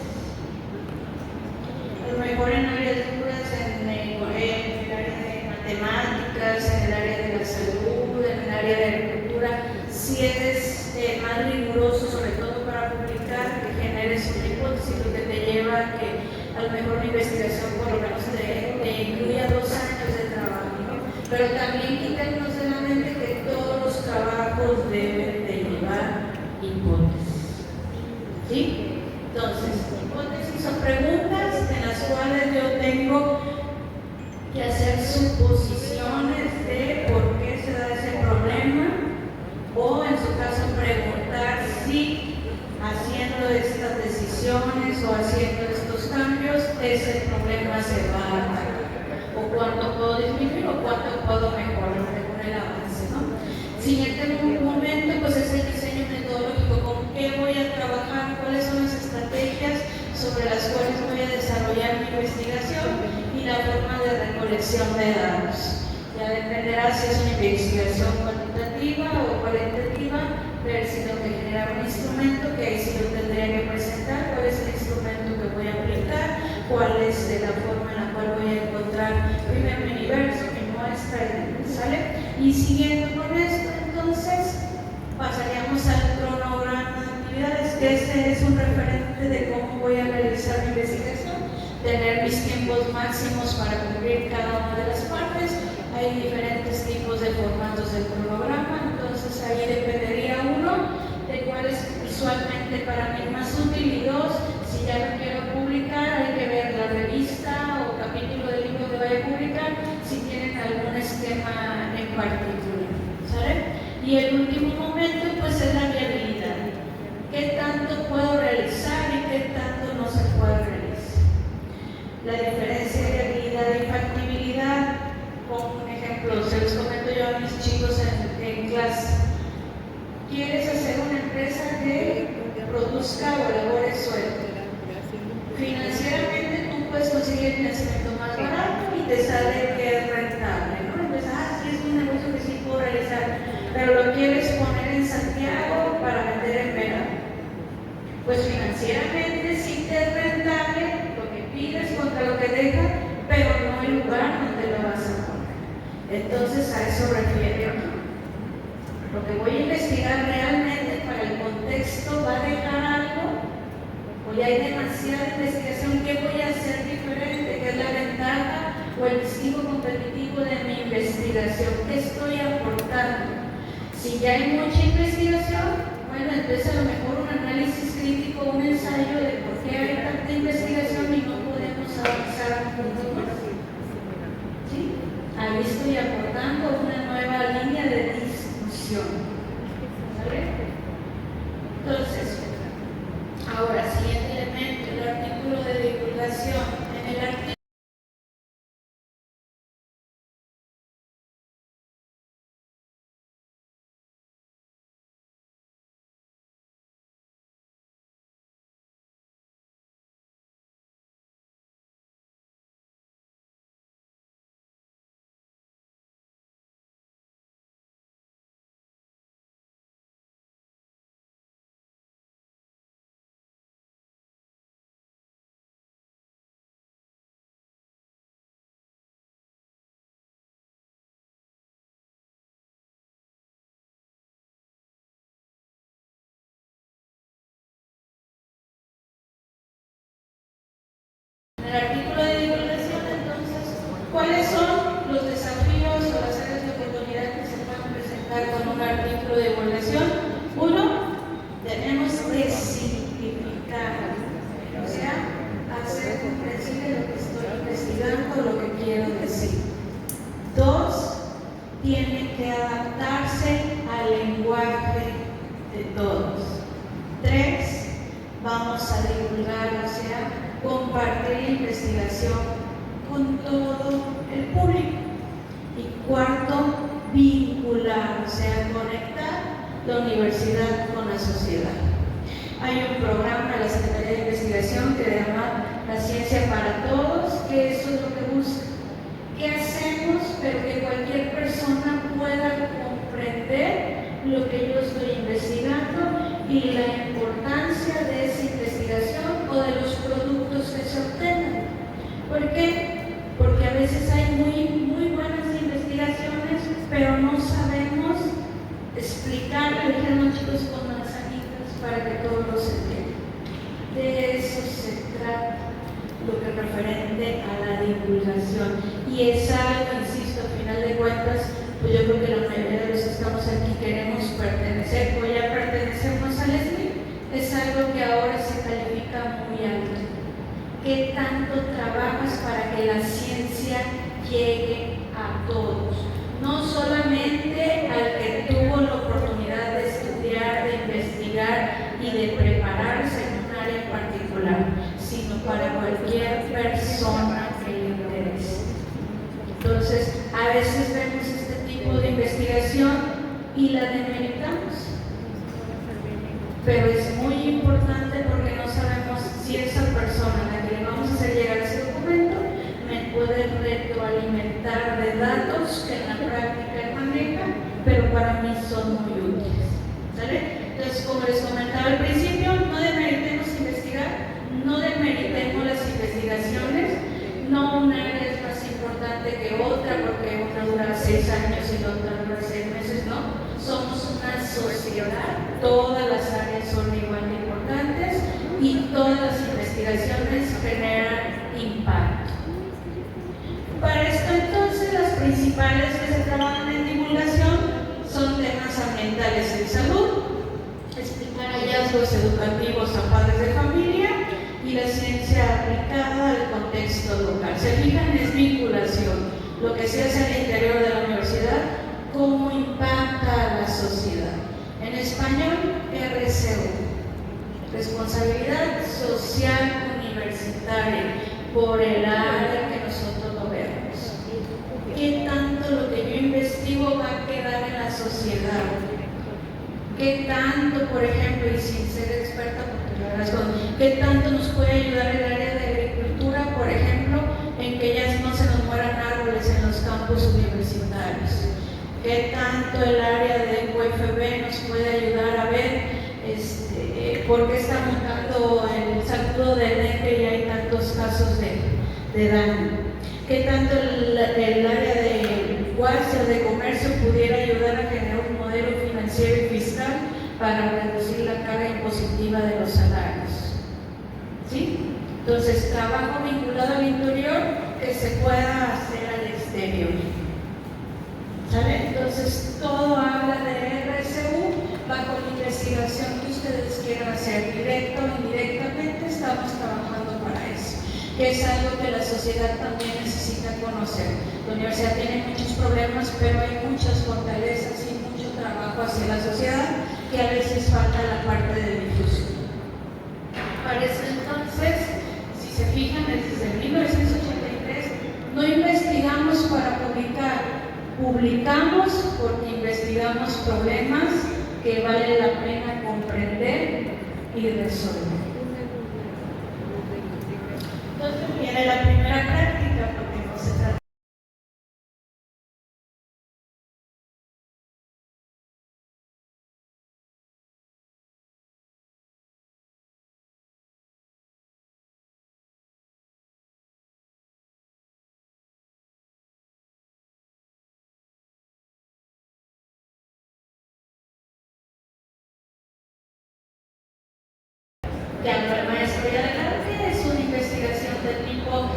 A lo mejor en áreas duras, en el área de matemáticas, en el área de la salud, en el área de agricultura, si eres más riguroso, sobre todo para publicar, que generes una hipótesis, lo que te lleva a que a lo mejor una investigación por lo menos te incluya 2 años de trabajo, ¿no? Pero también quítanos de la mente que todos los trabajos deben de llevar hipótesis. ¿Sí? Entonces, hipótesis son preguntas en las cuales yo tengo que hacer suposiciones de por qué se da ese problema, o en su caso preguntar si haciendo estas decisiones o haciendo estos cambios ese problema se va a atacar, o cuánto puedo disminuir o cuánto puedo mejorar según el avance, ¿no? Siguiente momento pues es el diseño metodológico, con qué voy a trabajar, cuáles son las estrategias sobre las cuales voy a desarrollar mi investigación y la forma de recolección de datos. Ya dependerá si es una investigación cuantitativa o cualitativa, ver si tengo que generar un instrumento, que ahí sí lo tendría que presentar, cuál es el instrumento que voy a aplicar, cuál es la forma en la cual voy a encontrar primero mi universo, mi muestra, ¿sale? Y siguiendo con esto, entonces, pasaríamos al cronograma de actividades, que este es un referente de cómo voy a realizar mi investigación, tener mis tiempos máximos para cubrir cada una de las partes. Hay diferentes tipos de formatos del cronograma, entonces ahí dependería uno de cuál es visualmente para mí más útil, y 2, si ya lo quiero publicar, hay que ver la revista o capítulo del libro que vaya a publicar, si tienen algún esquema en particular, ¿sale? Y el último momento pues es la viabilidad. ¿Qué tanto puedo realizar y qué tanto no se puede realizar? La diferencia de viabilidad y factibilidad. Como un ejemplo, se los comento yo a mis chicos en clase. ¿Quieres hacer una empresa que produzca o elabore suelo? Financieramente tú puedes conseguir financiamiento más barato y te sale que es rentable, ¿no? Entonces, sí es un negocio que sí puedo realizar, pero lo quieres poner en Santiago para vender en verano. Pues financieramente sí te es rentable lo que pides contra lo que dejas, pero no el lugar donde lo vas a poner. Entonces a eso refiere. Lo que voy a investigar realmente para el contexto va a dejar algo, o ya hay demasiada investigación. ¿Qué voy a hacer diferente? ¿Qué es la ventaja o el distintivo competitivo de mi investigación? Si ya hay mucha investigación, bueno, entonces a lo mejor un análisis crítico, un ensayo de por qué hay tanta investigación y no podemos avanzar un poco más. ¿Sí? Ahí estoy aportando una nueva línea de discusión. ¿Vale? Entonces, ahora, siguiente elemento, el artículo de divulgación. En el artículo de divulgación, entonces, ¿cuáles son los desafíos o las áreas de oportunidad que se pueden presentar con un artículo de divulgación? Uno, tenemos que simplificar, o sea, hacer comprensible lo que estoy investigando, lo que quiero decir. Dos, tiene que adaptarse al lenguaje de todos. Tres, vamos a divulgar, o sea, compartir investigación con todo el público. Y cuarto, vincular, o sea, conectar la universidad con la sociedad. Hay un programa de la Secretaría de Investigación que se llama La Ciencia para Todos, que eso es lo que busca. ¿Qué hacemos? Pero que cualquier persona pueda comprender lo que yo estoy investigando y la importancia de esa investigación o de los productos que se obtengan. ¿Por qué? Porque a veces hay muy buenas investigaciones, pero no sabemos explicar, dijeron los chicos, con manzanitas para que todos lo entiendan. De eso se trata lo que es referente a la divulgación. Y es algo, insisto, al final de cuentas, pues yo creo que la mayoría de los que estamos aquí queremos pertenecer o ya pertenecemos al SNI. Es algo que ahora se califica muy alto. ¿Qué tanto trabajas para que la ciencia llegue a todos? No solamente al que tuvo la oportunidad de estudiar, de investigar y de prepararse en un área en particular, sino para cualquier persona que le interese. Entonces, a veces vemos este tipo de investigación y la demeritamos. Pero es muy importante porque no sabemos si esa persona a la que le vamos a hacer llegar ese documento me puede retroalimentar de datos que en la práctica maneja, pero para mí son muy útiles. ¿Sale? Entonces, como les comentaba al principio, no demeritemos investigar, no demeritemos las investigaciones, no una área es más importante que otra porque una dura 6 años y la otra dura 6 meses, no. Somos una sociedad, todas las áreas son igual de importantes y todas las investigaciones generan impacto. Para esto entonces las principales que se trabajan en divulgación son temas ambientales y de salud, explicar hallazgos educativos a padres de familia y la ciencia aplicada al contexto local. Se fijan, es vinculación, lo que se hace al interior de la universidad, cómo impacta a la sociedad. En español, RSU, responsabilidad social universitaria, por el área que nosotros lo vemos. ¿Qué tanto lo que yo investigo va a quedar en la sociedad? ¿Qué tanto, por ejemplo, y sin ser experta, qué tanto nos puede ayudar el área de agricultura, por ejemplo, en que ya no se nos mueran árboles en los campus universitarios? ¿Qué tanto el área de UFB nos puede ayudar a ver por qué está mutando el zancudo de dengue y hay tantos casos de daño? ¿Qué tanto el área de UASI o de comercio pudiera ayudar a generar un modelo financiero y fiscal para reducir la carga impositiva de los salarios? ¿Sí? Entonces, trabajo vinculado al interior que se pueda hacer al exterior. ¿Sale? Entonces, todo habla de sociedad también necesita conocer. La universidad tiene muchos problemas, pero hay muchas fortalezas y mucho trabajo hacia la sociedad que a veces falta la parte de difusión. Para eso entonces, si se fijan, desde 1983 no investigamos para publicar, publicamos porque investigamos problemas que vale la pena comprender y resolver. Entonces viene la primera práctica, porque no se trata. Ya el maestro ya declaró que es una investigación de tipo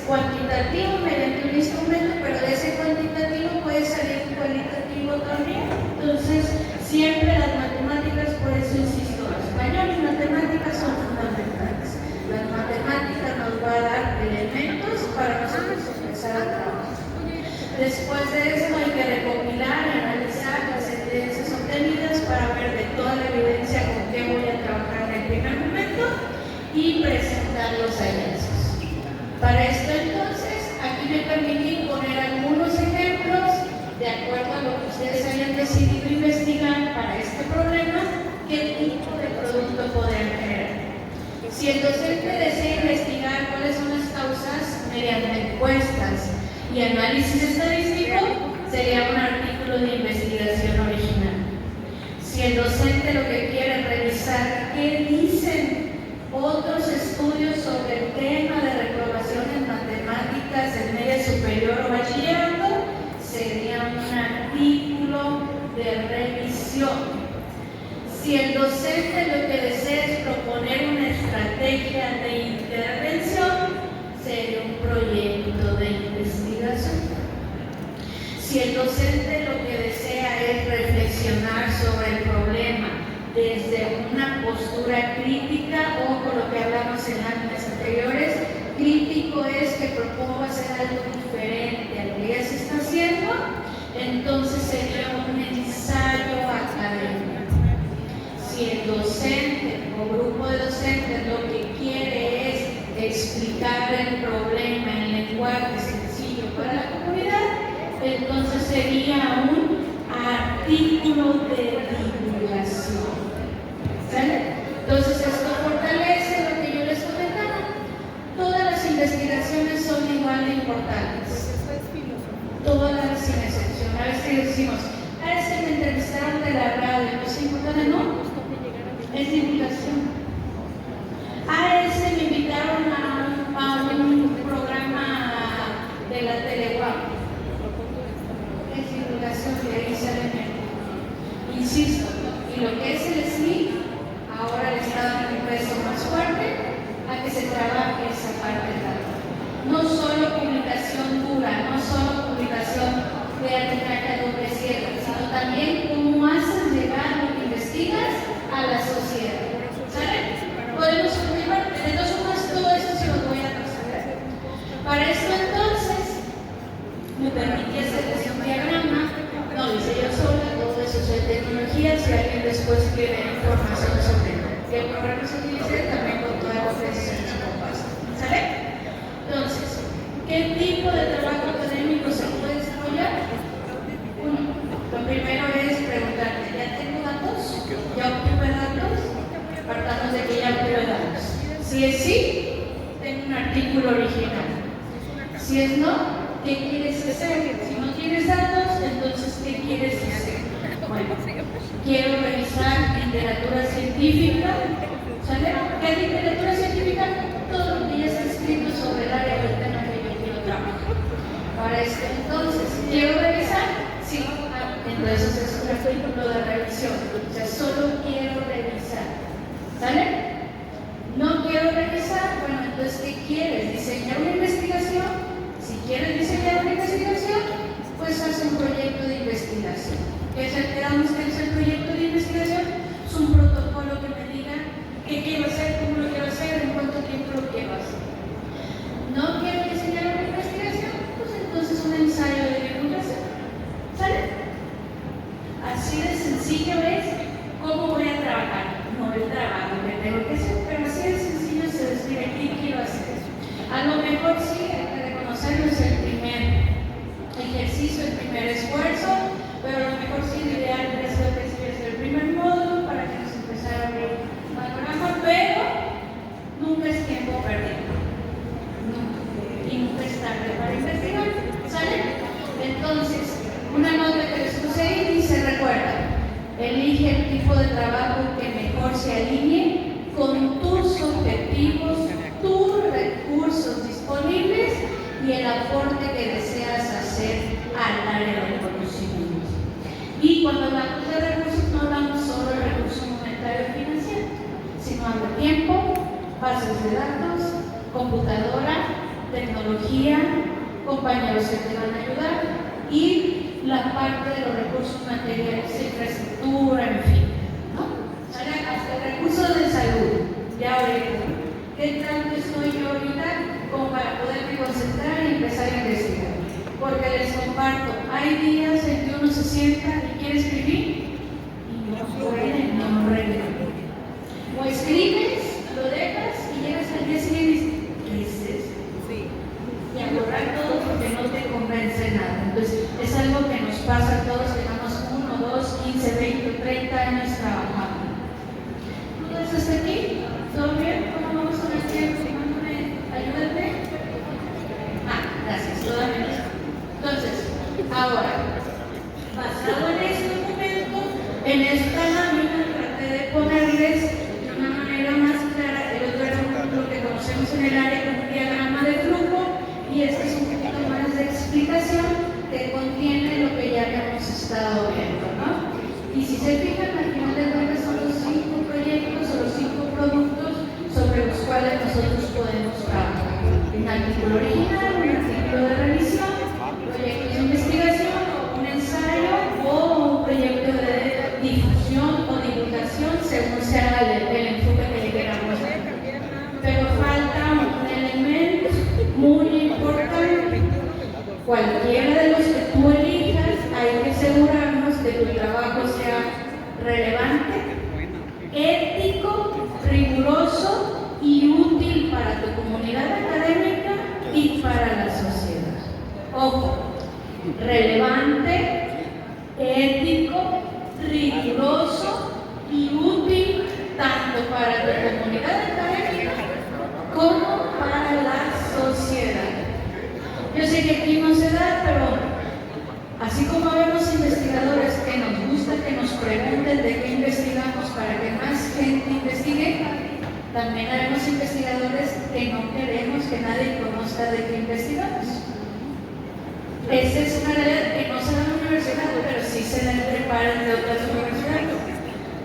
cuantitativo mediante un instrumento, pero de ese cuantitativo puede salir un cualitativo también. Entonces, siempre las matemáticas, por eso insisto, español y matemáticas son fundamentales. Las matemáticas nos va a dar elementos para nosotros empezar a trabajar. Después de eso hay que recopilar y analizar las evidencias obtenidas para ver de toda la evidencia con qué voy a trabajar en el primer momento y presentar los hallazgos. Para esto entonces, aquí me permití poner algunos ejemplos de acuerdo a lo que ustedes hayan decidido investigar para este problema, qué tipo de producto podrían generar. Si el docente desea investigar cuáles son las causas mediante encuestas y análisis estadístico, sería un artículo de investigación original. Si el docente lo que quiere es revisar qué dicen otros estudios sobre el tema de reprobación en matemáticas en media superior o bachillerato, sería un artículo de revisión. Si el docente lo que desea es proponer una estrategia de intervención, sería un proyecto de investigación. Si el docente lo que desea es reflexionar sobre el problema desde una postura crítica, o con lo que hablamos en láminas anteriores, crítico es que propongo hacer algo diferente a lo que ya se está haciendo, entonces sería un ensayo académico. Si el docente o grupo de docentes lo que quiere es explicar el problema en lenguaje sencillo para la comunidad, entonces sería un artículo de divulgación. ¿Sale? Entonces esto fortalece lo que yo les comentaba. Todas las investigaciones son igual de importantes. Todas sin excepción. A veces decimos, es que me entrevistaron de la radio, ¿no es importante? No, es divulgación. A ese me invitaron a un programa de la Teleguapa. Es divulgación, de ahí sale el. Insisto, y lo que es el SNI, ahora le está dando un peso más fuerte a que se trabaje esa parte de la. No solo publicación dura, no solo publicación de arbitraje doble cierre, sino también cómo haces llegar lo que investigas a la sociedad. ¿Sale? Podemos continuar. De todas formas, todo eso se los voy a resolver. Para esto entonces, me permití hacerles un diagrama. No hice yo sola, todo eso es de tecnología. Si alguien después quiere información sobre qué programa se utiliza, también con toda la precisión se compasa. ¿Sale? Entonces, ¿qué tipo de trabajo académico se puede desarrollar? Uno, lo primero es preguntarte, ¿ya tengo datos? ¿Ya obtuve datos? Partamos de que ya obtuve datos. Si es sí, tengo un artículo original. Si es no, ¿qué quieres hacer? Si no tienes datos, entonces ¿qué quieres hacer? Bueno, quiero revisar literatura científica. ¿Sale? ¿Qué es literatura científica? Todo lo que ya está escrito sobre el área del tema que yo quiero trabajar. Para esto entonces, ¿quiero revisar? Sí. Entonces es un artículo de revisión. O sea, solo quiero revisar. ¿Sale? No quiero revisar. Bueno, entonces ¿qué quieres? ¿Diseñar una investigación? Si quieres diseñar una investigación, pues haz un proyecto de investigación. ¿Qué es el que damos que es el proyecto de investigación? ejercicio, el primer esfuerzo, pero a lo mejor sí lo ideal es lo que es el primer módulo para que nos empezara a abrir el panorama, pero nunca es tiempo perdido. Nunca. Y nunca es tarde para investigar. ¿Sale? Entonces, una nota que les puse ahí dice, recuerda, elige el tipo de trabajo que mejor se alinee con tus objetivos, tus recursos disponibles y el aporte que deseas hacer al área del conocimiento. Y cuando hablamos de recursos, no hablamos solo de recursos monetarios y financieros, sino de tiempo, bases de datos, computadora, tecnología, compañeros que te van a ayudar y la parte de los recursos materiales, infraestructura, en fin, ¿no? Hasta el recurso de salud, ya ahorita. ¿Qué tanto estoy yo ahorita como para poderme concentrar y empezar a investigar? Porque les comparto, hay días en que uno se sienta y quiere escribir y no puede, no rinde. O escribes, lo dejas y llegas al día siguiente y dices, ¿qué es esto? Y a borrar todo porque no te convence nada. Entonces, es algo que nos pasa a todos, tenemos 1, 2, 15, 20, 30 años trabajando. ¿Tú hasta aquí? ¿Todo bien? ¿Cómo vamos con el tiempo? Ayúdate. Gracias, todo bien. Entonces, ahora, basado en este documento, en esta lámina traté de ponerles de una manera más clara, el otro era lo que conocemos en el área como un diagrama de flujo, y este es un poquito más de explicación que contiene lo que ya habíamos estado viendo, ¿no? Y si se fijan, al final de cuentas son los 5 proyectos o los 5 productos sobre los cuales nosotros podemos trabajar. Un artículo original, un artículo de revisión, proyectos de investigación, un ensayo o un proyecto de difusión o divulgación, según sea el enfoque que le queramos dar. Pero falta un elemento muy importante. Cualquiera de los que tú elijas, hay que asegurarnos que tu trabajo sea relevante, ético, riguroso y útil para tu comunidad académica y para la sociedad. Ojo, relevante, ético, riguroso y útil tanto para tu comunidad académica como para la sociedad. Yo sé que aquí no se da, pero así como vemos investigadores que nos gusta que nos pregunten de qué investigamos para que más gente investigue, también haremos investigadores que no queremos que nadie conozca de qué investigamos. Esa es una realidad que no se da en la universidad, pero sí se da entre pares de otras universidades.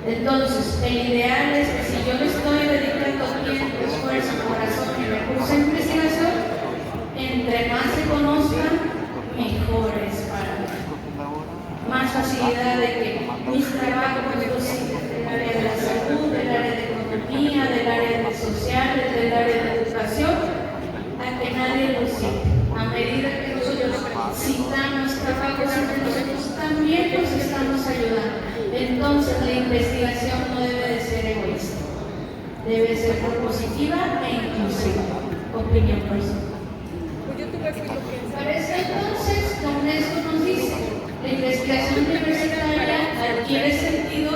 Entonces, el ideal es que si yo le estoy dedicando tiempo, esfuerzo, corazón y recursos de investigación, entre más se conozcan, mejores para mí. Más facilidad de que mis trabajos del área de la salud, del área de economía, del área de sociales, del área de educación, a que nadie lo cite. A medida que nosotros citamos trabajos entre nosotros, también nos estamos ayudando. Entonces, la investigación no debe de ser egoísta, debe ser propositiva e inclusiva. Opinión personal. Para eso entonces, don Esto nos dice, la investigación universitaria adquiere sentido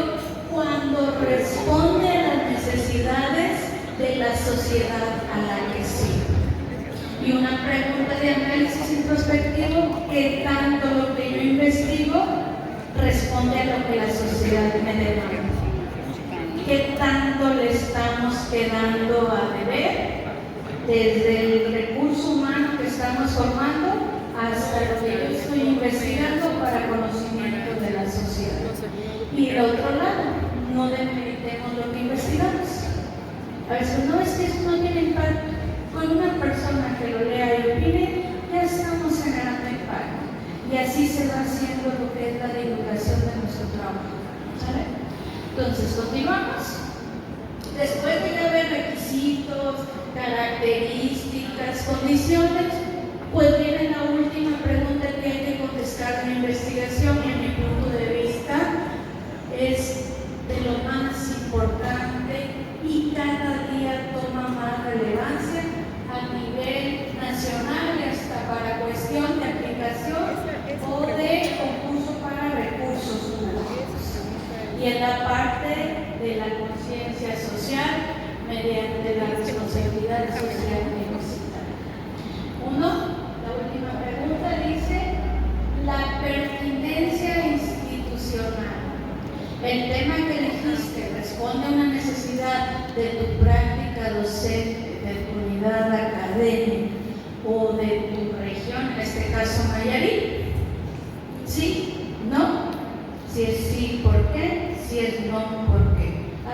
cuando responde a las necesidades de la sociedad a la que sirve. Y una pregunta de análisis introspectivo, ¿qué tanto lo que yo investigo responde a lo que la sociedad me demanda? ¿Qué tanto le estamos quedando a deber? Desde el recurso humano que estamos formando hasta lo que yo estoy investigando para conocimiento de la sociedad. Y el otro lado, no demeritemos lo que investigamos. A veces no es que eso no tiene impacto. Con una persona que lo lea y opine, ya estamos generando impacto. Y así se va haciendo lo que es la divulgación de nuestro trabajo. ¿Sale? Entonces, continuamos. Después de haber requisitos, características, condiciones, pues viene la última pregunta que hay que contestar en la investigación, y en mi punto de vista es de lo más importante y cada día toma más relevancia a nivel nacional y hasta para cuestión de aplicación en la parte de la conciencia social mediante la responsabilidad social universitaria. La última pregunta dice, la pertinencia institucional. El tema que elegiste responde a una necesidad de tu práctica docente, de tu unidad académica o de tu región, en este caso Nayarit. ¿Sí? ¿No? Si es sí, ¿por qué? Si es no, ¿por qué?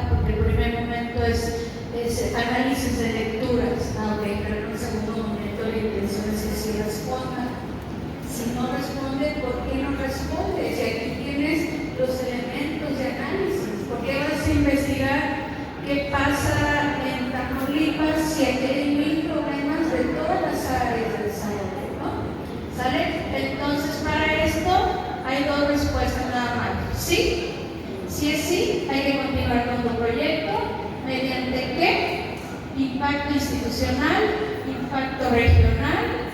Porque el primer momento es análisis de lecturas, pero en el segundo momento la intención es que sí responda. Si no responde, ¿por qué no responde? Si aquí tienes los elementos de análisis, ¿por qué vas a investigar qué pasa en Tamaulipas si aquí hay 1000 problemas de todas las áreas del desarrollo, ¿no? ¿Sale? Entonces, para esto hay 2 respuestas nada más. ¿Sí? Si es sí, hay que continuar con tu proyecto. ¿Mediante qué? Impacto institucional, impacto regional.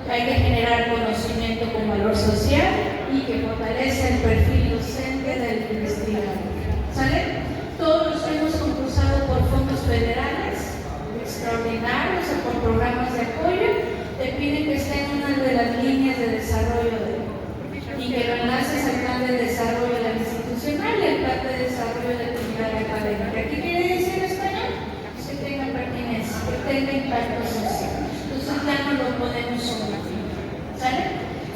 Hay que generar conocimiento con valor social y que fortalece el perfil docente del investigador. ¿Sale? Todos los hemos concursado por fondos federales extraordinarios o por programas de apoyo. Te piden que esté en una de las líneas de desarrollo y que lo enlaces al plan de desarrollo de la institucional y al plan de desarrollo de la unidad académica. ¿Qué quiere decir en español? Que tenga pertinencia, que tenga impacto social. Entonces ya no lo podemos omitir. ¿Sale?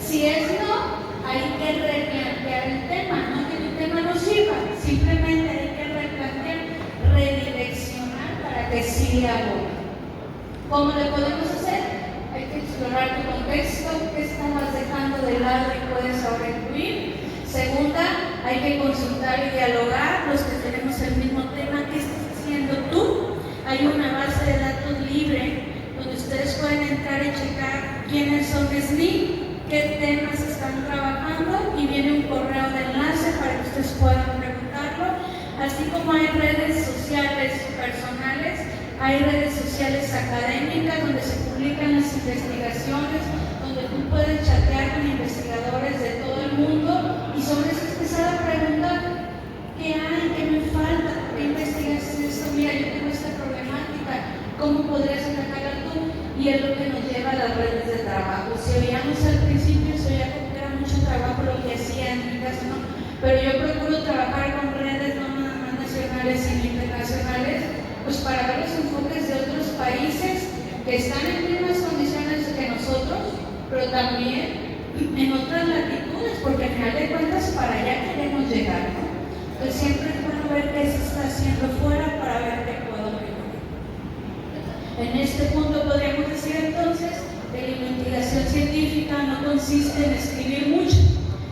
Si es no, hay que replantear el tema, no que el tema no sirva, simplemente hay que replantear, redireccionar para que siga bueno. ¿Cómo le podemos hacer? Hay que explorar tu contexto, qué estabas dejando de lado y puedes ahora incluir. Segunda, hay que consultar y dialogar los que tenemos el mismo tema. ¿Qué estás haciendo tú? Hay una base de datos libre donde ustedes pueden entrar y checar quiénes son SNI, qué temas están trabajando y viene un correo de enlace para que ustedes puedan preguntarlo. Así como hay redes sociales personales, hay redes sociales académicas donde se publican las investigaciones, donde tú puedes chatear con investigadores de todo el mundo y sobre eso empezar a preguntar qué hay, qué me falta, qué investigación esto, mira, yo tengo esta problemática, ¿cómo podrías atacarla tú? Y es lo que nos lleva a las redes de trabajo. Si oíamos al principio, se oía como que era mucho trabajo lo que hacía en mi caso, ¿no? Pero yo procuro trabajar con redes no nada más nacionales sino internacionales, pues para ver los enfoques de otros países que están en mismas condiciones que nosotros, pero también en otras latitudes, porque al final de cuentas para allá queremos llegar, ¿no? Entonces siempre es bueno ver qué se está haciendo fuera para ver qué puedo mejorar. En este punto podríamos decir entonces que la investigación científica no consiste en escribir mucho,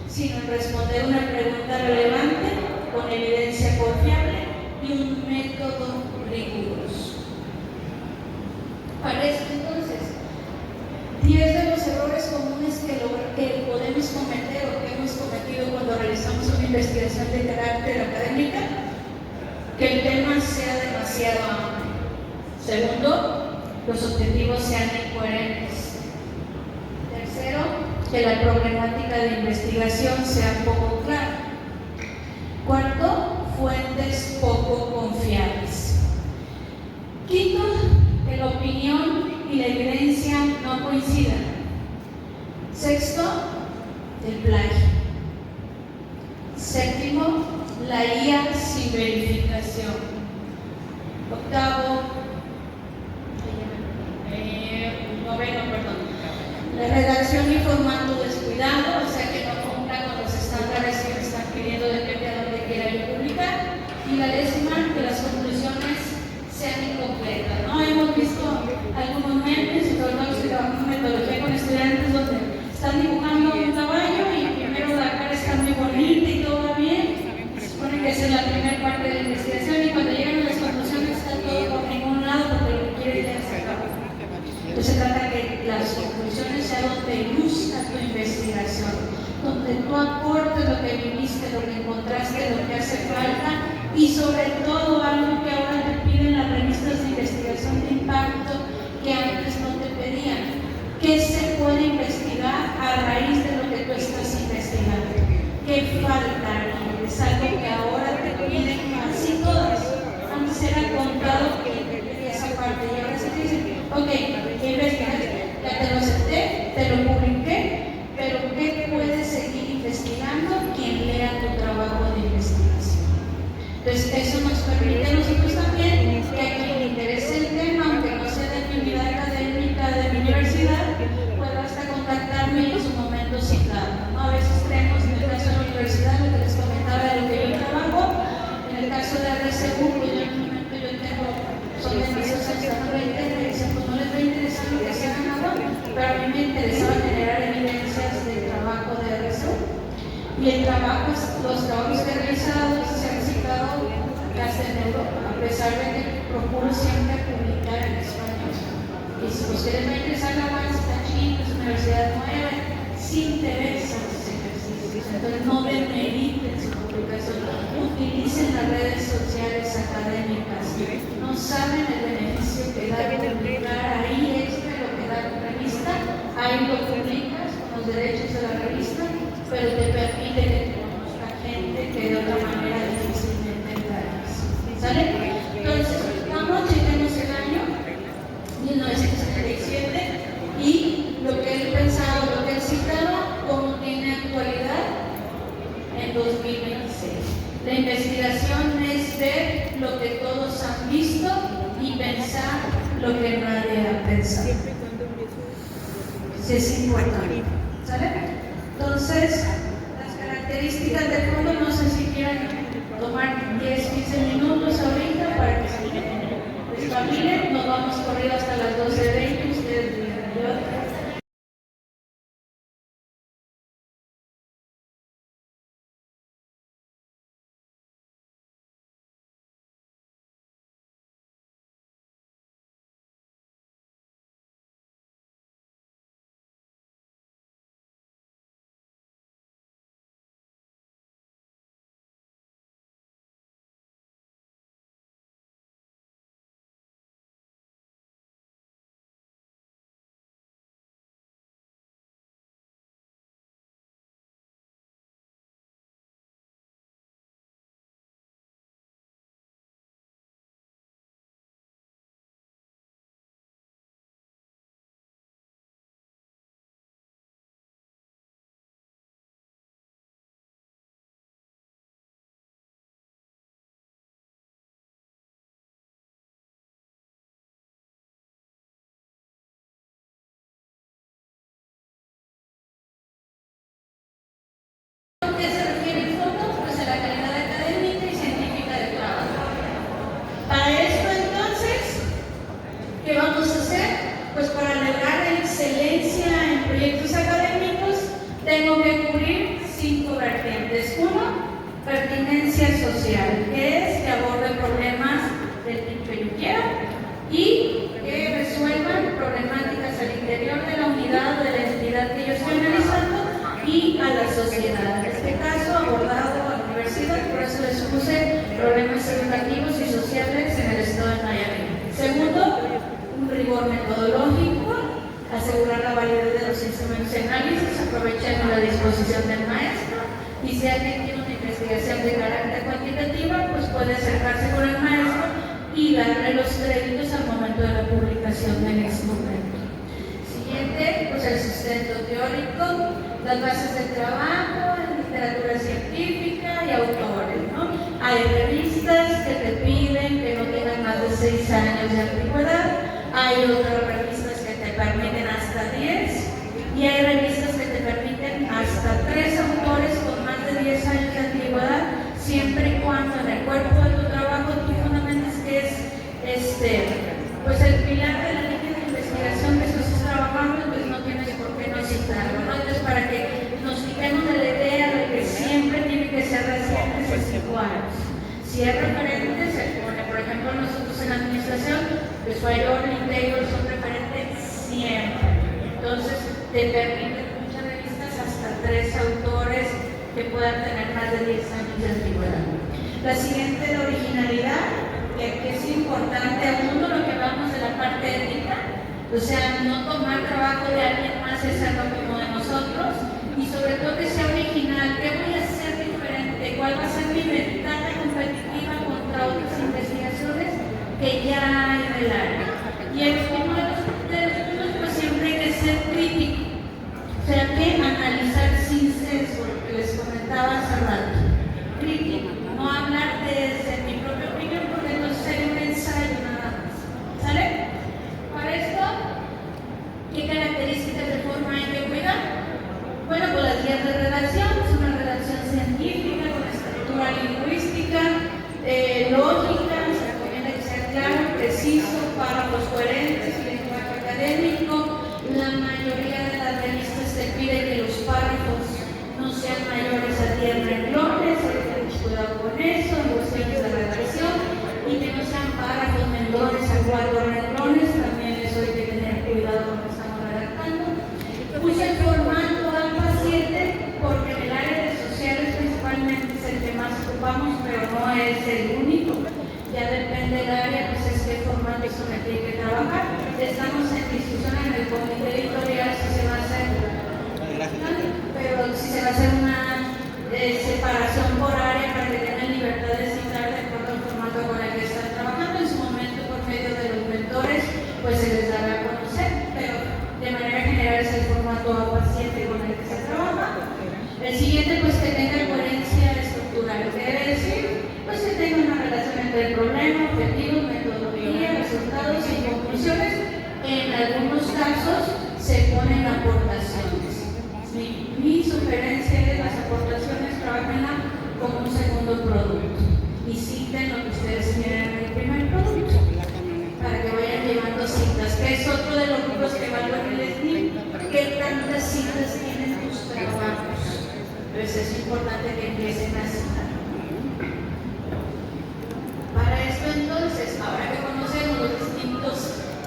sino en responder una pregunta relevante con evidencia confiable y un método riguroso. Para esto entonces, 10 de los errores comunes que podemos cometer o que hemos cometido cuando realizamos una investigación de carácter académica, que el tema sea demasiado amplio. Segundo, los objetivos sean incoherentes. Tercero, que la problemática de investigación sea poco clara. Cuarto, fuentes poco confiables. Quinto, que la opinión y la evidencia no coincidan. Sexto, el plagio. Séptimo, la IA sin verificación. Octavo, la redacción y formato descuidado, o sea que no cumpla con los estándares que me están pidiendo, depende de dónde quiera yo publicar. Y la décima, que las conclusiones sean incompletas, ¿no? Hemos visto algunos memes y sobre todo los que trabajamos en metodología con estudiantes donde están dibujando un caballo y primero la cara está muy bonita y todo va bien, se supone que esa es la primera parte de la investigación y cuando llegan a las conclusiones está todo por ningún lado porque lo que quiere ya se acaba. Entonces se trata que las conclusiones sean donde ilustras tu investigación, donde tú aportes lo que viviste, lo que encontraste, lo que hace falta y sobre todo algo que ahora te piden las revistas de investigación de impacto que antes no te pedían. ¿Qué se puede investigar a raíz de lo que tú estás investigando? ¿Qué falta? Es algo que ahora te piden eso nos permite a nosotros también que a quien le interese el tema, aunque no sea de mi unidad académica de mi universidad, pueda hasta contactarme y en su momento citarme, ¿no? A veces creemos, en el caso de la universidad, lo que les comentaba de lo que yo trabajo, en el caso de RCU, pues yo en un momento yo tengo, son demasiados años dando la interés, pues no les va a interesar lo que se hagan ahora, pero a mí me interesaba generar evidencias del trabajo de RCU. Y el trabajo, los trabajos que he realizado se han citado casi en Europa, a pesar de que procuro siempre publicar en español. Y si a ustedes me interesan la UAS, Chile, su universidad nueva, sí interesan los ejercicios. Entonces no demeriten su publicación, utilicen las redes sociales académicas. No saben el beneficio que da publicar ahí extra lo que da la revista, ahí lo publicas con los derechos de la revista, pero te permite que conozca gente que de otra manera difícilmente entrarías. ¿Sale? Entonces, vamos, chequemos el año 1977 y lo que él pensaba, lo que él citaba, como tiene actualidad en 2026. La investigación es ver lo que todos han visto y pensar lo que nadie ha pensado. Sí, es importante. ¿Sale? Entonces, las características del fondo, no sé si quieren tomar 10-15 minutos ahorita para que se despabilen. Nos vamos corrido hasta las 12:20. Ustedes digan, yo. ¿A qué se refiere el fondo? Pues a la calidad académica y científica del trabajo. Para esto, entonces, ¿qué vamos a hacer? Pues para lograr la excelencia en proyectos académicos, tengo que cubrir 5 vertientes. 1, pertinencia social, que es que aborde problemas del tipo que yo quiera y que resuelvan problemáticas al interior de la unidad o de la entidad que yo estoy analizando y a la sociedad. En este caso, abordado a la universidad, por eso les puse problemas educativos y sociales en el estado de Nayarit. Segundo, un rigor metodológico, asegurar la validez de los instrumentos de análisis, aprovechando la disposición del maestro, y si alguien tiene una investigación de carácter cuantitativa, pues puede acercarse con el maestro y darle los créditos al momento de la publicación del instrumento. Siguiente, pues el sustento teórico, las bases del trabajo, literatura científica y autores, ¿no? Hay revistas que te piden que no tengan más de 6 años de antigüedad, hay otras revistas que te permiten hasta 10 y hay revistas que te permiten hasta 3 autores con más de 10 años de antigüedad, siempre y cuando en el cuerpo de tu trabajo tú fundamentes que es pues el pilar de la línea de investigación que tú estás trabajando, pues no tienes por qué no citarlo, ¿no? Entonces, para que nos quitemos de la idea de que siempre tiene que ser recientes o 5 años. Si es referente, se pone, por ejemplo, nosotros en la administración, pues Fayol y Taylor son referentes siempre. Entonces, te permiten muchas revistas hasta 3 autores que puedan tener más de 10 años de antigüedad. La siguiente, la originalidad, que aquí es importante, aún lo que hablamos de la parte ética, o sea, no tomar trabajo de alguien más y hacerlo como de nosotros, y sobre todo que sea original. ¿Qué voy a hacer diferente? ¿Cuál va a ser mi ventaja competitiva contra otras investigaciones que ya hay en el área? Y el último de los puntos, pues siempre hay que ser crítico, o sea, que analizar sin sesgo, lo que les comentaba hace rato. Crítico, no hablar desde mi el único. Ya depende del área, pues es qué formato se tiene que trabajar. Estamos en discusión en el comité editorial si se va a hacer, pero si se va a hacer una separación por área para que tengan libertad de citar de acuerdo al formato con el que están trabajando. En su momento, por medio de los mentores, pues se les dará a conocer, pero de manera general es el formato a paciente con el que se trabaja. El siguiente, pues que tenga coherencia estructural. ¿Qué quiere decir? Pues que tenga una relación entre el problema, objetivos, metodología, resultados y conclusiones. En algunos casos se ponen aportaciones. Mi sugerencia es las aportaciones, trabajenla como un segundo producto y citen lo que ustedes quieren en el primer producto para que vayan llevando citas, que es otro de los grupos que evalúan el SNI. ¿Qué tantas citas tienen tus trabajos? Entonces es importante que empiecen a citar. Para esto entonces, ahora que conocemos los distintos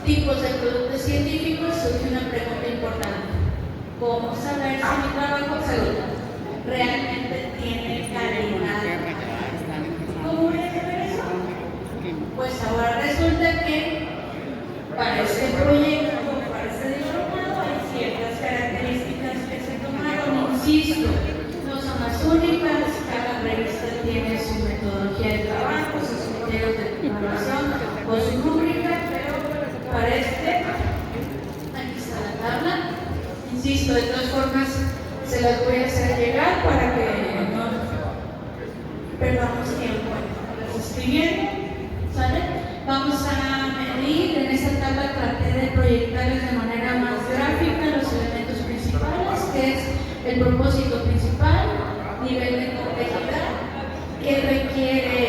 tipos de productos científicos, surge una pregunta importante. ¿Cómo saber si mi trabajo realmente tiene calidad? ¿Cómo voy a saber eso? Pues ahora resulta que para este proyecto, para este diplomado, hay ciertas características que se tomaron, insisto, no son las únicas, cada revista tiene su metodología de trabajo, sus criterios de evaluación o su rúbrica, pero para este, aquí está la tabla. Insisto, de todas formas, se las voy a hacer llegar para que no perdamos tiempo. Las estoy viendo, ¿sale? Vamos a medir, en esta tabla traté de proyectarles de manera más gráfica los elementos principales, que es el propósito principal, nivel de complejidad, que requiere,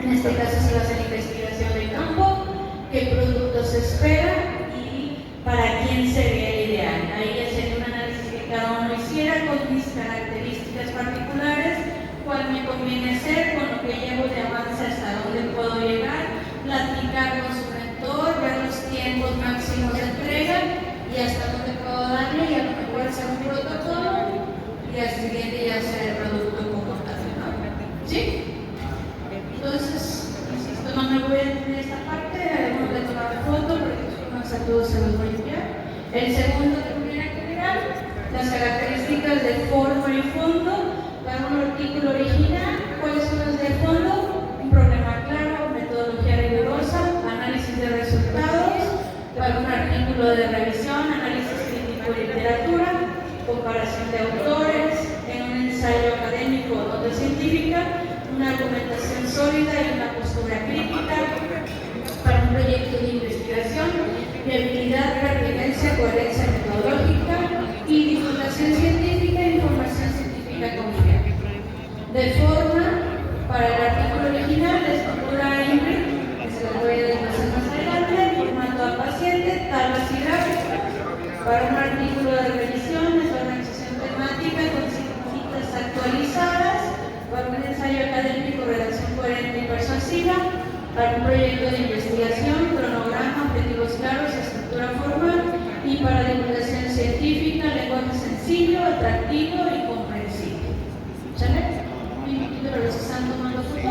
en este caso se va a hacer investigación de campo, qué producto se espera y para quién sería el ideal. Ahí ya sería un análisis que cada uno hiciera con mis características particulares, cuál me conviene hacer, con lo que llevo de avance hasta dónde puedo llegar, platicar con su mentor, ver los tiempos máximos de entrega y hasta dónde puedo darle, y a lo mejor hacer un protocolo y al siguiente ya hacer el producto como tal, ¿no? ¿Sí? Entonces, insisto, no me voy a detener esta parte, debemos de tomar foto porque a todos se los voy a enviar. El segundo que tuviera que mirar, las características de forma y fondo para un artículo original. ¿Cuáles son las de fondo? Un problema claro, metodología rigurosa, análisis de resultados. Para un artículo de revisión, análisis crítico de literatura, comparación de autores, en un ensayo académico o nota científica, una argumentación sólida y una postura crítica. Para un proyecto de investigación, viabilidad, pertinencia, coherencia metodológica y divulgación científica e información científica confiable. De forma, para el artículo original, la estructura Ingrid, que se lo voy a desglosar más adelante, formato a paciente, tablas y gráficas. Para un artículo de revisión, es la organización temática con citas actualizadas. Para un ensayo académico, redacción coherente y persuasiva. Para un proyecto de investigación, cronograma, objetivos claros, estructura formal, y para divulgación científica, lenguaje sencillo, atractivo y comprensible. ¿Sale? Un minutito para los que están tomando foto.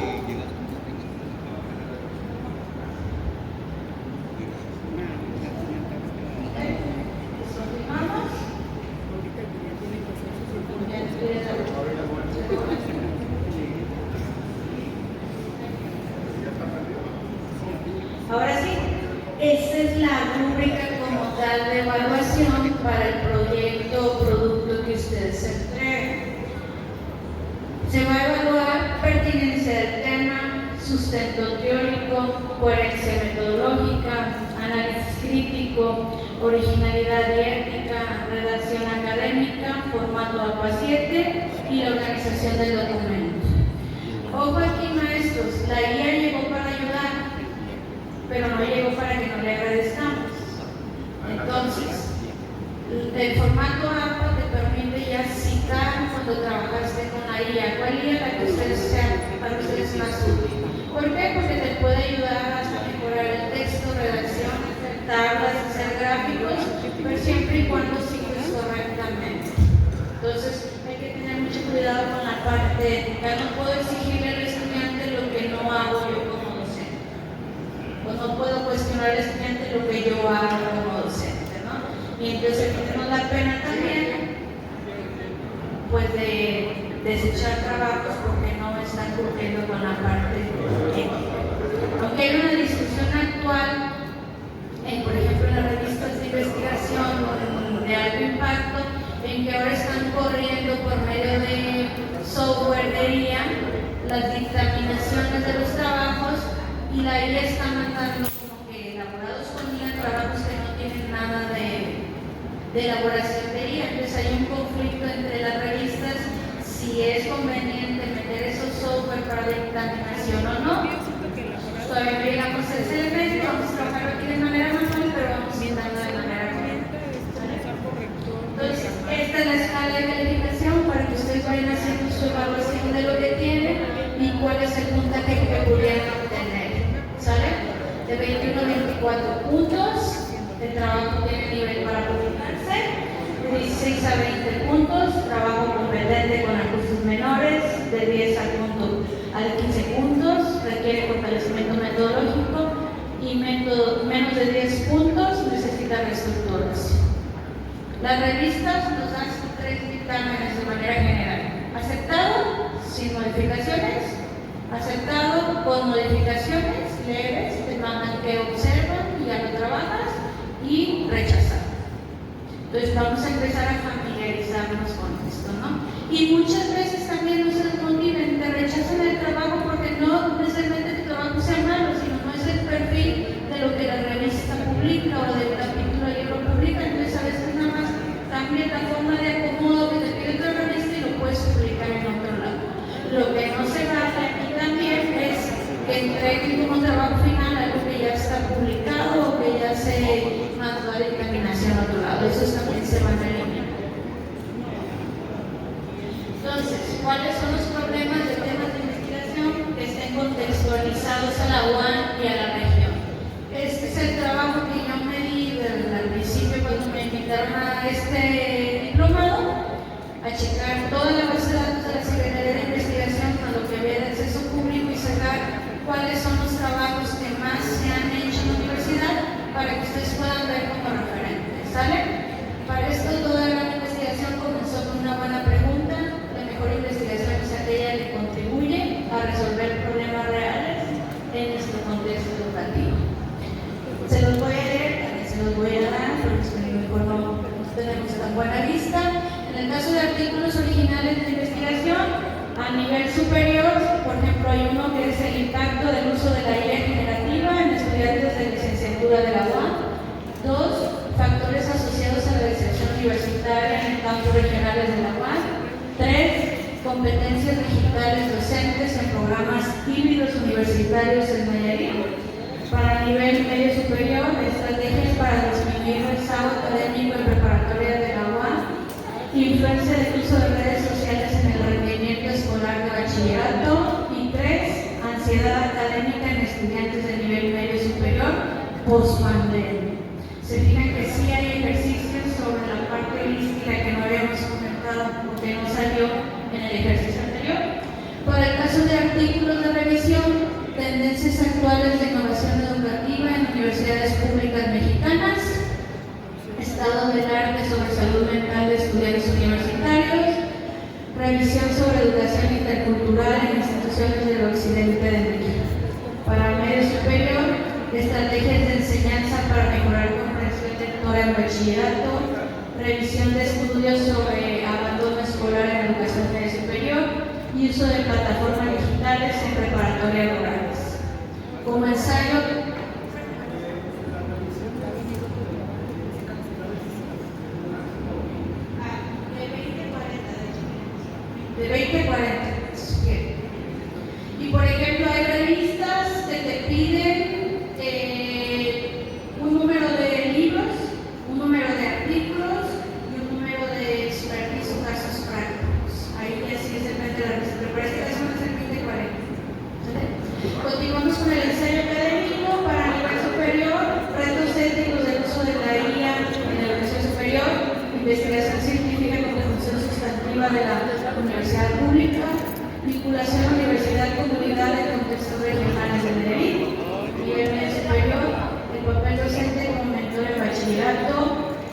Ahora sí, esta es la rúbrica como tal de evaluación para el proyecto o producto que ustedes entreguen. Se va a evaluar pertinencia del tema, sustento teórico, coherencia metodológica, análisis crítico, originalidad y ética, redacción académica, formato al paciente y la organización del documento. Ojo aquí, maestros, la guía llegó para ayudar, pero no llegó para que no le agradezcamos. Entonces, el formato APA te permite ya citar cuando trabajaste con la IA. ¿Cuál IA? La que ustedes sean, para ustedes más útil. ¿Por qué? Porque te puede ayudar hasta mejorar el texto, redacción, hacer tablas, hacer gráficos, pero siempre y cuando sigues correctamente. Entonces, hay que tener mucho cuidado con la parte ética. No puedo exigirle al estudiante lo que no puedo cuestionar al estudiante lo que yo hago como docente, ¿no? Y entonces aquí tenemos la pena también, pues de desechar trabajos porque no están cumpliendo con la parte ética. Aunque hay una discusión actual, por ejemplo, en las revistas de investigación de alto impacto, en que ahora están corriendo por medio de software de IA las dictaminaciones de los trabajos, y la IA está mandando como que elaborados con IA trabajos que no tienen nada de elaboración de IA. Entonces hay un conflicto entre las revistas si es conveniente meter esos software para dictaminación o no. Todavía no llegamos a ese elemento, vamos a trabajar aquí de manera manual, pero vamos intentando de manera correcta. Entonces, esta es la escala de calificación para que ustedes vayan haciendo su evaluación de lo que tienen y cuál es el puntaje que pudieran obtener. ¿Sale? De 21 a 24 puntos, el trabajo tiene nivel para publicarse. De 16 a 20 puntos, trabajo competente con recursos menores. De 10 a 15 puntos, requiere fortalecimiento metodológico, y menos de 10 puntos necesita reestructuración. Las revistas nos dan 3 dictámenes de manera general: aceptado, sin modificaciones; aceptado, con modificaciones leves, te mandan que observan y ya lo trabajas; y rechazado. Entonces vamos a empezar a familiarizarnos con esto, ¿no? Y muchas veces también no se desmotiven, te rechazan el trabajo porque no necesariamente tu trabajo sea malo, sino no es el perfil de lo que la revista publica o del capítulo del libro publica. Entonces a veces nada más cambia la forma de acomodo que te pide otra revista y lo puedes publicar en otro lado. Lo que no se vale aquí también es que entreguen como trabajo final algo que ya está publicado o que ya se mandó a dictaminación a otro lado. Esos también se van a eliminar. Entonces, ¿cuáles son los problemas de temas de investigación que estén contextualizados a la UAM y a la región? Este es el trabajo que yo me di al principio cuando me invitaron a este diplomado, a checar toda la base de datos de la Secretaría de Investigación con lo que había de acceso público y sacar cuáles son los trabajos que más se han hecho en la universidad para que ustedes puedan ver como referentes. ¿Sale? Para esto toda la investigación comenzó con una buena pregunta. La mejor investigación es aquella que contribuye a resolver problemas reales en nuestro contexto educativo. Se los voy a leer, también se los voy a dar, porque mejor no tenemos tan buena vista. En el caso de artículos originales de investigación, a nivel superior, por ejemplo, hay uno que es el impacto del uso de la IA generativa en estudiantes de licenciatura de la UAM. 2, factores asociados a la deserción universitaria en campos regionales de la UAM. 3, competencias digitales docentes en programas híbridos universitarios en Nayarit. Para nivel medio superior, estrategias para disminuir el sábado académico en preparatoria de la UAM. Influencia del uso de redes sociales en el rendimiento escolar de bachillerato. Y 3, ansiedad académica en estudiantes de nivel medio superior post-pandemia. Se fijan que sí hay ejercicios sobre la parte holística que no habíamos comentado porque no salió en el ejercicio anterior. Para el caso de artículos de revisión, tendencias actuales de innovación educativa en universidades públicas mexicanas, estado del arte sobre salud mental de estudiantes universitarios, revisión sobre educación intercultural en instituciones del occidente de México. Para medio superior, estrategias de enseñanza para mejorar comprensión lectora en bachillerato, revisión de estudios sobre abandono escolar en educación media superior y uso de plataformas digitales en preparatoria rurales. Como ensayo, de 20 a 40. Y por ejemplo, hay revistas que te piden un número de libros, un número de artículos y un número de expertise o casos prácticos. Ahí ya sí depende de la revista, pero para esta vez van a ser 20 a 40. ¿Vale? Continuamos con el ensayo académico para nivel superior, retos éticos del uso de la IA en la educación superior, investigación científica con función sustantiva de la universidad pública, vinculación universidad-comunidad en contextos regionales de Nayarit, nivel medio superior, el papel docente como mentor en bachillerato,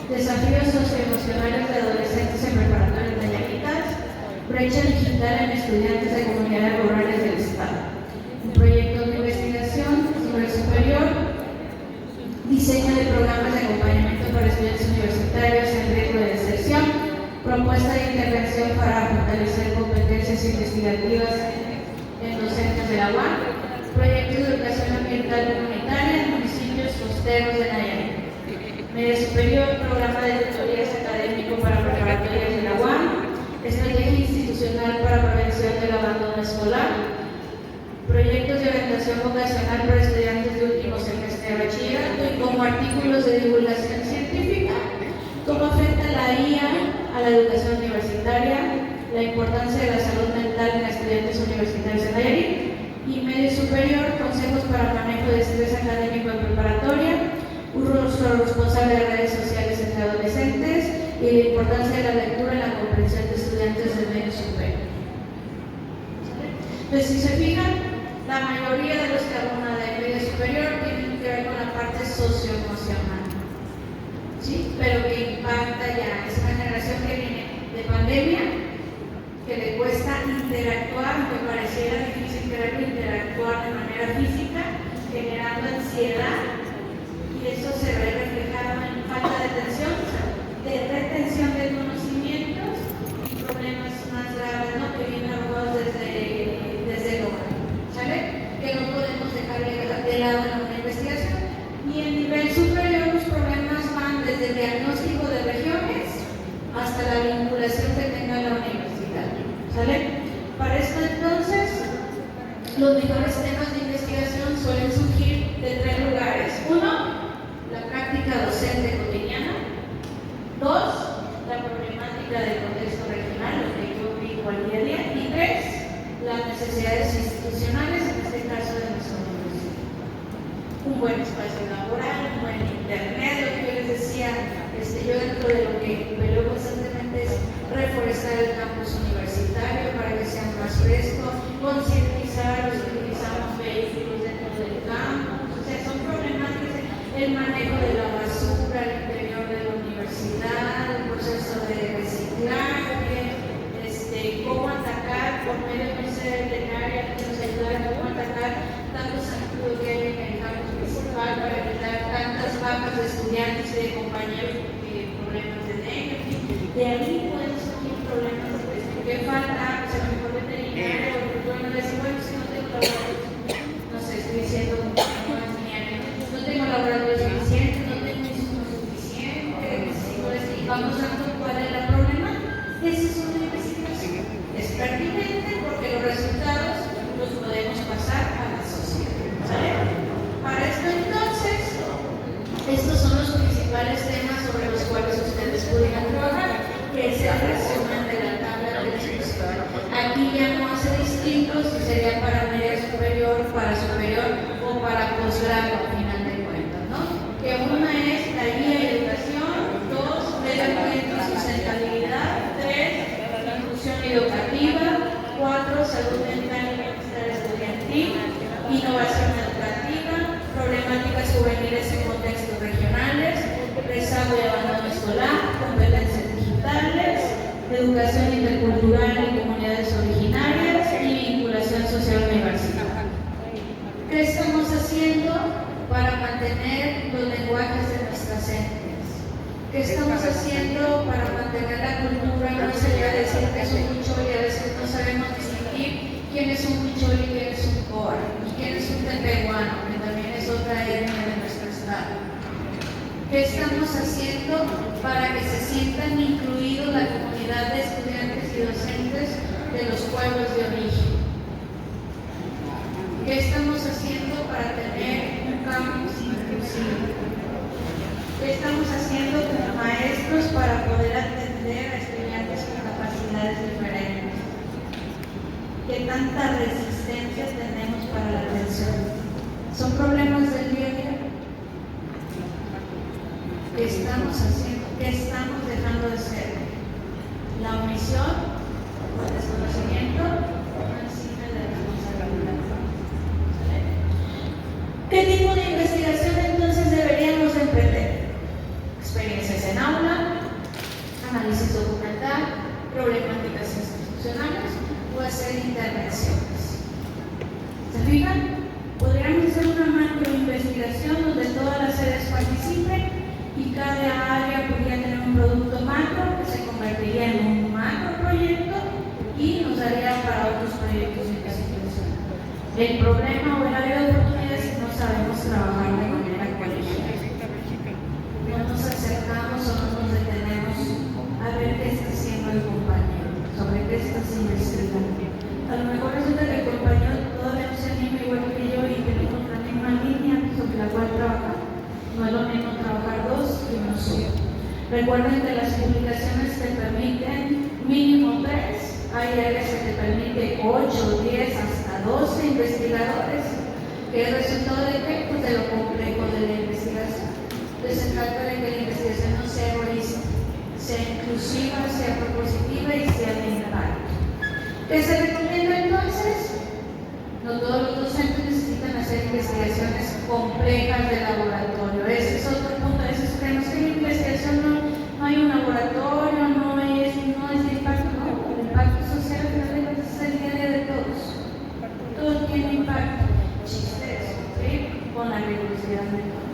desafíos socioemocionales de adolescentes en preparatorias nayaritas, brecha digital en estudiantes de comunidades rurales del Estado. Un proyecto de investigación nivel superior, diseño de programas de acompañamiento para estudiantes universitarios en riesgo de deserción, propuesta de intervención para fortalecer competencias investigativas en docentes de la UAM, proyecto de educación ambiental comunitaria en municipios costeros de Nayarit. Media superior, programa de tutorías académico para preparatorias de la UAM, estrategia institucional para prevención del abandono escolar, proyectos de orientación vocacional para estudiantes de último semestre de bachillerato y como artículos de divulgación científica, cómo afecta la IA a la educación universitaria, la importancia de la salud mental en estudiantes universitarios de Nayarit, y medio superior, consejos para manejo de estrés académico en preparatoria, un rostro responsable de redes sociales entre adolescentes y la importancia de la lectura en la comprensión de estudiantes del medio superior. Entonces, si se fijan, la mayoría de los que abonan de medio superior tienen que ver con la parte socioemocional, ¿sí? Pero que impacta ya, es una generación que viene de pandemia, que le cuesta interactuar, aunque pareciera difícil querer interactuar de manera física, generando ansiedad, y eso se ve reflejado en falta de atención, de retención de conocimientos y problemas más graves, ¿no? Que vienen arrojados desde el hogar, ¿sale? Que no podemos dejar de lado en una investigación. Y en nivel superior los problemas van desde el diagnóstico de regiones hasta la vinculación que tenga la universidad, ¿sale? Para esto entonces, los mejores temas de investigación suelen surgir de tres lugares. Uno, la práctica docente cotidiana. Dos, la problemática del contexto regional, lo que yo vivo al día a día. Y tres, las necesidades institucionales, en este caso de nuestra universidad. Un buen espacio laboral, un buen internet, lo que yo les decía, yo dentro de lo que veo constantemente es reforestar el campus universitario para que sea más fresco, concientizar los que utilizamos vehículos dentro del campus, o sea, son problemáticas, el manejo de la basura al interior de la universidad, el proceso de reciclaje, cómo atacar por medio de una veterinaria que nos ayuda a cómo atacar tantos zancudos que hay en el campus principal para evitar tantas vacas de estudiantes y de compañeros problemas de dengue. De ahí pueden surgir problemas de qué falta, o sea, mejor veterinario, o bueno, decir, bueno, si no tengo laboratorio, no sé, estoy diciendo no es mi área, no tengo laboratorio suficiente, no tengo insumos suficientes, y vamos dando cuál es la problema. Esa es una investigación. Es pertinente porque los resultados los podemos pasar a la sociedad, ¿sale? Para esto entonces, estos son los principales temas sobre los cuales ustedes pudieran trabajar, que es el resumen de la tabla de discusión. Aquí ya no hace distinto si sería para media superior, para superior o para posgrado, al final de cuentas, ¿no? Que una es la guía y educación, dos, medio ambiente y sustentabilidad, tres, inclusión educativa, cuatro, salud mental y bienestar estudiantil, innovación educativa, problemáticas juveniles en contextos regionales, rezago y abandono escolar, competencias digitales, educación intercultural en comunidades originarias y vinculación social universitaria. ¿Qué estamos haciendo para mantener los lenguajes de nuestras entes? ¿Qué estamos haciendo para mantener la cultura? No sería decir que es un huichol y a veces no sabemos distinguir quién es un huichol y quién es un coa y quién es un tepehuano, que también es otra etnia de nuestro estado. ¿Qué estamos haciendo para que se sientan incluidos la comunidad de estudiantes y docentes de los pueblos de origen? ¿Qué estamos haciendo para tener un campus inclusivo? ¿Qué estamos haciendo como maestros para poder atender a estudiantes con capacidades diferentes? ¿Qué tanta resistencia tenemos para la atención? ¿Son problemas del día a día? ¿Qué estamos haciendo? ¿Qué estamos dejando de ser? La omisión, el desconocimiento, un signo de responsabilidad. ¿Qué tipo de investigación entonces hacer intervenciones. ¿Se fijan? Podríamos hacer una macroinvestigación donde todas las sedes participen y cada área podría tener un producto macro que se convertiría en un macroproyecto y nos daría para otros proyectos de investigación. El problema o el área de oportunidades es que no sabemos trabajar de manera colegial. No nos acercamos o no nos detenemos a ver qué está haciendo el compañero, sobre qué está investigando. A lo mejor resulta que el compañero todavía no se anima igual que yo y tenemos la misma línea sobre la cual trabajar. No es lo mismo trabajar dos que uno solo. Recuerden que las publicaciones te permiten mínimo 3, hay áreas que te permiten 8, 10, hasta 12 investigadores, que es resultado de qué? Pues de lo complejo de la investigación. Entonces se trata de que la investigación no sea egoísta, sea inclusiva, sea propositiva y sea de impacto. ¿Qué se recomienda entonces? No todos los docentes necesitan hacer investigaciones complejas de laboratorio. Ese es otro punto. A veces creemos que en la investigación no hay un laboratorio, no es de impacto. No, el impacto social al final de cuentas es el día a día de todos. Todo tiene impacto. Chistes, ¿sí? Con la rigurosidad de todos.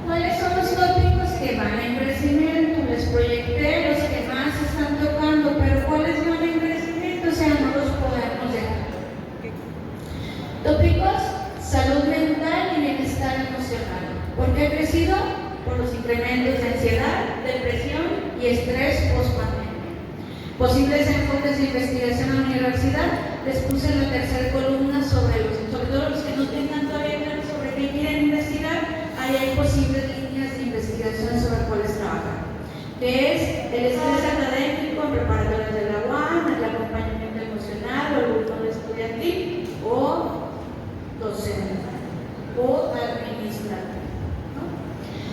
¿Cuáles son los tópicos que van en crecimiento? Les proyecté los que más están tocando, pero ¿cuáles van en crecimiento? O sea, no los podemos dejar. Tópicos: salud mental y bienestar emocional. ¿Por qué ha crecido? Por los incrementos de ansiedad, depresión y estrés post-pandemia. Posibles enfoques de investigación en la universidad. Les puse en la tercera columna sobre todo los que no tengan todavía claro sobre qué quieren investigar. Ahí hay posibles líneas de investigación sobre cuáles trabajar, que es el estrés académico en preparatorias de la UAM, el acompañamiento emocional o el grupo estudiantil o docente o administrativo, ¿no?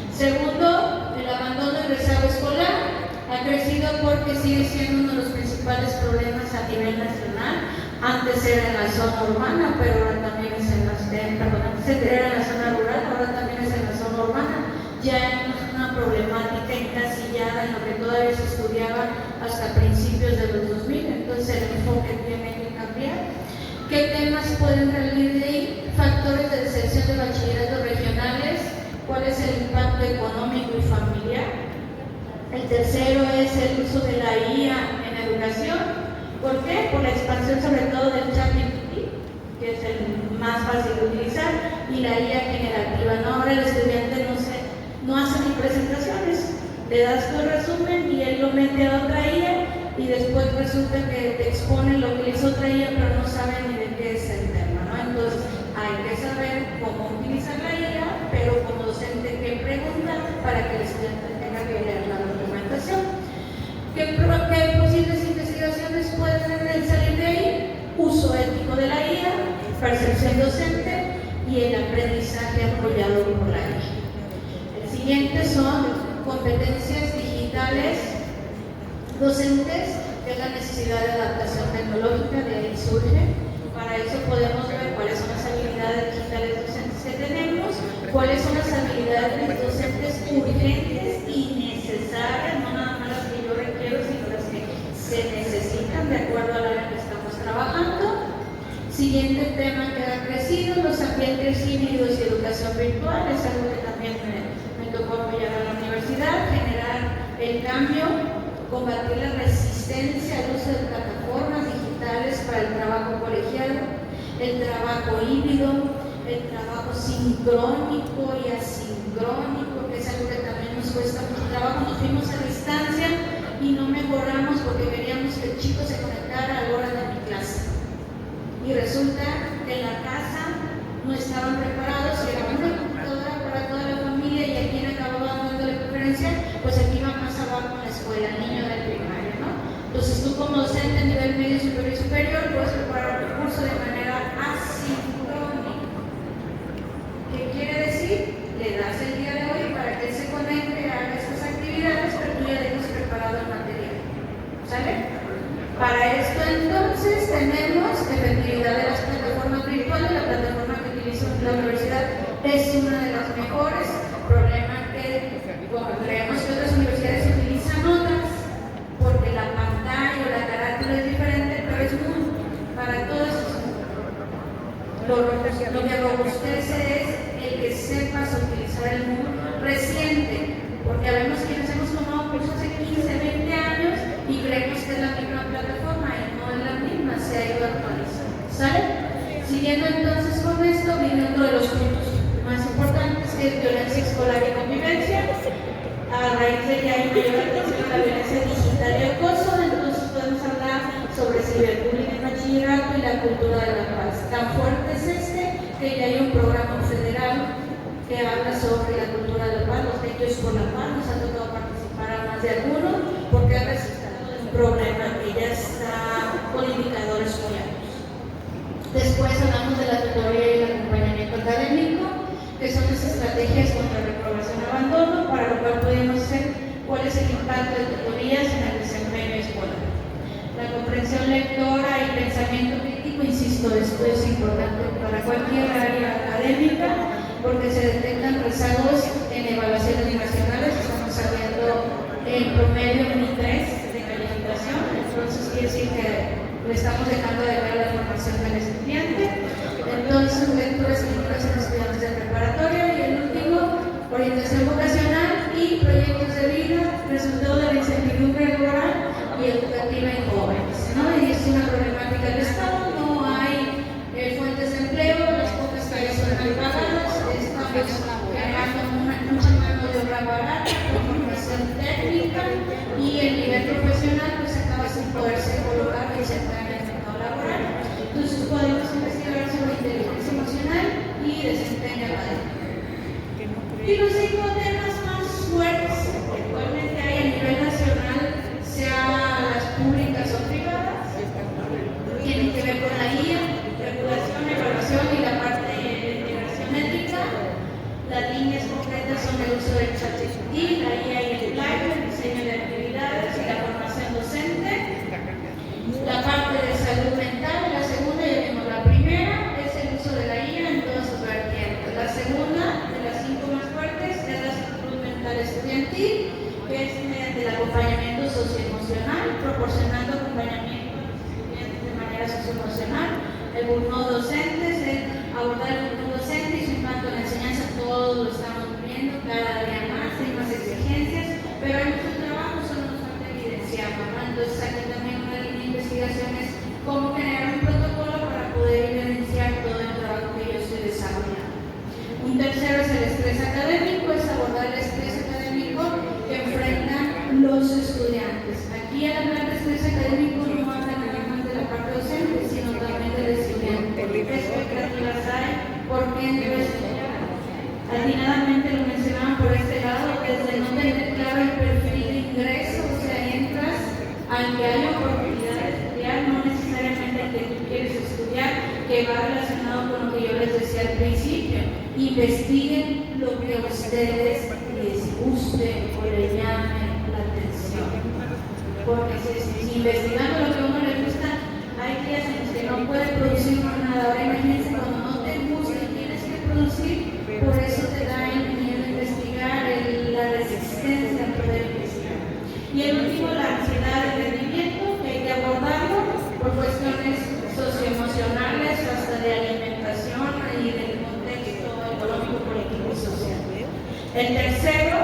Segundo, el abandono y rezago escolar ha crecido porque sigue siendo uno de los principales problemas a nivel nacional. Antes era en la zona urbana, pero ahora también es antes era en la zona rural, ahora también es en la zona urbana. Ya es una problemática encasillada en lo que todavía se estudiaba hasta principios de los 2000, entonces el enfoque tiene que cambiar. ¿Qué temas pueden salir de ahí? Factores de deserción de bachilleratos regionales. ¿Cuál es el impacto económico y familiar? El tercero es el uso de la IA en educación. ¿Por qué? Por la expansión sobre todo del ChatGPT, que es el más fácil de utilizar, y la IA generativa. ¿No? Ahora el estudiante no hace ni presentaciones, le das tu resumen y él lo mete a otra IA y después resulta que te expone lo que le hizo otra IA, pero no sabe ni de qué es el tema, ¿no? Entonces hay que saber cómo utilizar la IA, pero como docente qué preguntar para que el estudiante tenga que leer la documentación. ¿Qué posibles investigaciones pueden salir de ahí? Uso ético de la IA, percepción docente y el aprendizaje apoyado por la IA. El siguiente son competencias digitales docentes, que es la necesidad de adaptación tecnológica, de ahí surge. Para eso podemos ver cuáles son las habilidades digitales docentes que tenemos, cuáles son las habilidades docentes urgentes y necesarias, no nada más las que yo requiero, sino las que se necesitan de acuerdo al área que estamos trabajando. Siguiente tema que ha crecido: los ambientes híbridos y educación virtual. Es algo que también me tocó apoyar a la universidad, generar el cambio, combatir la resistencia al uso de plataformas digitales para el trabajo colegial, el trabajo híbrido, el trabajo sincrónico y asincrónico, que es algo que también nos cuesta mucho trabajo. Nos fuimos a distancia y no mejoramos porque queríamos que el chico se conectara a la hora de mi clase. Y resulta que en la casa no estaban preparados, y era una computadora para toda la familia, y a quien acababa dándole preferencia, pues aquí va más abajo en la escuela, el niño del primario, ¿no? Entonces tú como docente a nivel medio, superior y superior puedes preparar el curso de manera asincrónica. ¿Qué quiere decir? Le das el día de hoy para que él se conecte, haga estas actividades, pero tú ya tienes preparado el material. ¿Sale? Para esto entonces tenemos efectividad de las plataformas virtuales. La plataforma que utiliza la universidad es una de las mejores. Problema que, bueno, creemos que otras universidades utilizan otras porque la pantalla o la carátula es diferente, pero es muy Lo que robustece es el que sepas utilizar el mundo reciente, porque vemos quienes hemos tomado cursos hace 15, 20 años y creemos que es la misma plataforma y no es la misma, se ha ido actualizando. ¿Sale? Siguiendo entonces con esto, viene otro de los puntos más importantes, que es violencia escolar y convivencia. A raíz de que hay mayor atención a la violencia digital y acoso, entonces podemos hablar sobre ciberbullying en bachillerato y la cultura de la paz. Tan fuerte es que ya hay un programa federal que habla sobre la cultura de la paz, los hechos por la paz. Nos ha tocado participar a más de algunos porque ha resultado de un problema que ya está con indicadores muy altos. Después hablamos de la tutoría y el acompañamiento académico, que son las estrategias contra la reprobación y abandono, para lo cual podemos ver cuál es el impacto de tutorías en el desempeño escolar. La comprensión lectora y pensamiento crítico, insisto, esto es importante para cualquier área académica porque se detectan rezagos en evaluaciones nacionales. Estamos sabiendo en promedio ni 3 de calificación, entonces quiere decir que le estamos dejando de ver la formación del estudiante. Entonces, lecturas críticas en estudiantes de preparatoria y el último, orientación vocacional y proyectos de vida, resultado de la incertidumbre laboral y educativa en jóvenes, ¿no? Y es una problemática del Estado, no hay fuentes de empleo, las pocas que hay son mal pagadas, estamos generando mucha mano de obra barata, con formación técnica y el nivel profesional pues acaba sin poderse colocar y sentar en el mercado laboral. Entonces podemos investigar sobre inteligencia emocional y desempeño académico. Y los 5 temas más fuertes que actualmente hay a nivel nacional, sea las públicas o privadas, tienen que ver con la guía, regulación, evaluación y la parte de integración ética. Las líneas concretas son el uso del ChatGPT, la guía y el plagio, el diseño de actividades y la formación docente. La parte de salud mental, la segunda, ya vimos la primera, es el uso de la guía en todas sus vertientes. La segunda, de las 5 más fuertes, es la salud mental estudiantil, que es mediante el acompañamiento socioemocional, proporcionando acompañamiento a los estudiantes de manera socioemocional. El burnout docente es el abordar el burnout docente y su impacto en la enseñanza. Todos lo estamos viendo, cada día más, hay más exigencias, pero hay mucho trabajo, solo nos falta evidenciarlo, ¿no? Entonces aquí también una línea de investigación es cómo generar un protocolo para poder evidenciar todo el trabajo que yo estoy desarrollando. Un tercero es el estrés académico, es abordar el estrés académico que enfrentan los estudiantes. Aquí al hablar de estrés académico no habla nada más de la parte docente, sino también del estudiante. ¿Qué expectativas hay? ¿Por qué debe estudiar? Atinadamente lo mencionaban por este lado, desde no tener claro el perfil de ingreso, o sea, entras al que haya oportunidad de estudiar, no necesariamente el que tú quieres estudiar, que va relacionado con lo que yo les decía al principio. Investiguen lo que a ustedes les guste o les llame la atención. Porque si investigando lo que a uno le gusta, hay días en los que no puede producir nada. Ahora imagínense cuando no te gusta y tienes que producir, por eso te da el miedo a investigar, la resistencia a poder investigar. Y el último, la ansiedad de rendimiento, que hay que abordarlo por cuestiones socioemocionales, hasta de alimentación y del contexto económico, político y social. El tercero,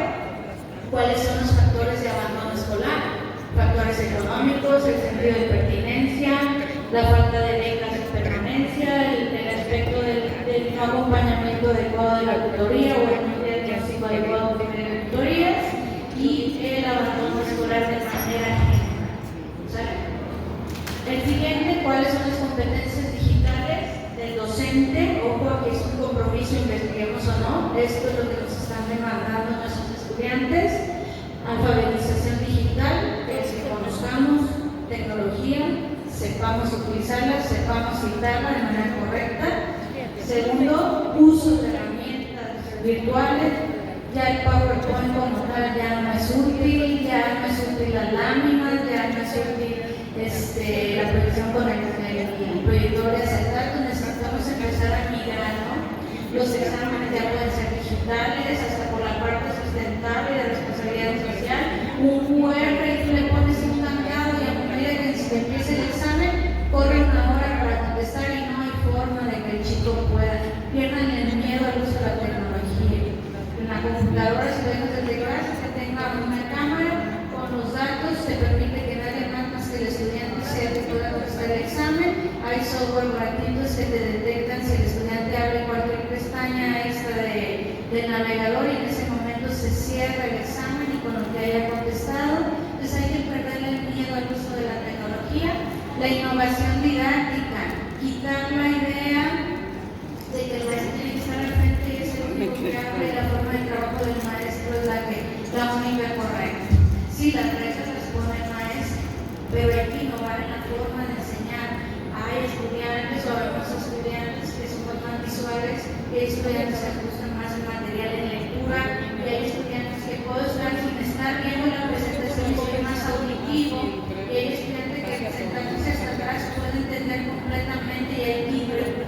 ¿cuáles son los factores de abandono escolar? Factores económicos, el sentido de pertinencia, la falta de becas de permanencia, el aspecto del no acompañamiento adecuado de la tutoría o el diagnóstico adecuado de tutorías y el abandono escolar de manera general. ¿Sale? El siguiente, ¿cuáles son las competencias digitales del docente? Ojo, aquí es un compromiso, investiguemos o no. Esto es lo que nos están demandando nuestros estudiantes. Alfabetización digital, que es que conozcamos tecnología, sepamos utilizarla, sepamos citarla de manera correcta. Segundo, uso de herramientas virtuales. Ya el PowerPoint como tal ya no es útil, ya no es útil las láminas, ya no es útil la proyección con el proyector de acetato. Necesitamos empezar a migrar, ¿no? Los exámenes ya pueden ser digitales, hasta por la parte sustentable de responsabilidad social. Un QR y tú le pones un cambiado y a medida que se empiece el examen, corre una hora para contestar y no hay forma de que el chico el examen. Hay software gratuitos que te detectan si el estudiante abre cualquier pestaña extra del navegador y en ese momento se cierra el examen y con lo que haya contestado. Entonces hay que perderle el miedo al uso de la tecnología. La innovación didáctica, quitar la idea de que el maestro tiene que estar al frente y es el único que habla y la forma de trabajo del maestro es la única correcta. Sí, las reglas las pone el maestro, pero hay que innovar en la forma de enseñar. Hay estudiantes o algunos estudiantes que son más visuales, y hay estudiantes que gustan más el material en lectura, y hay estudiantes que puedo estar sin estar viendo la presentación y soy más auditivo, y hay estudiantes que sentándose hasta atrás pueden entender completamente y hay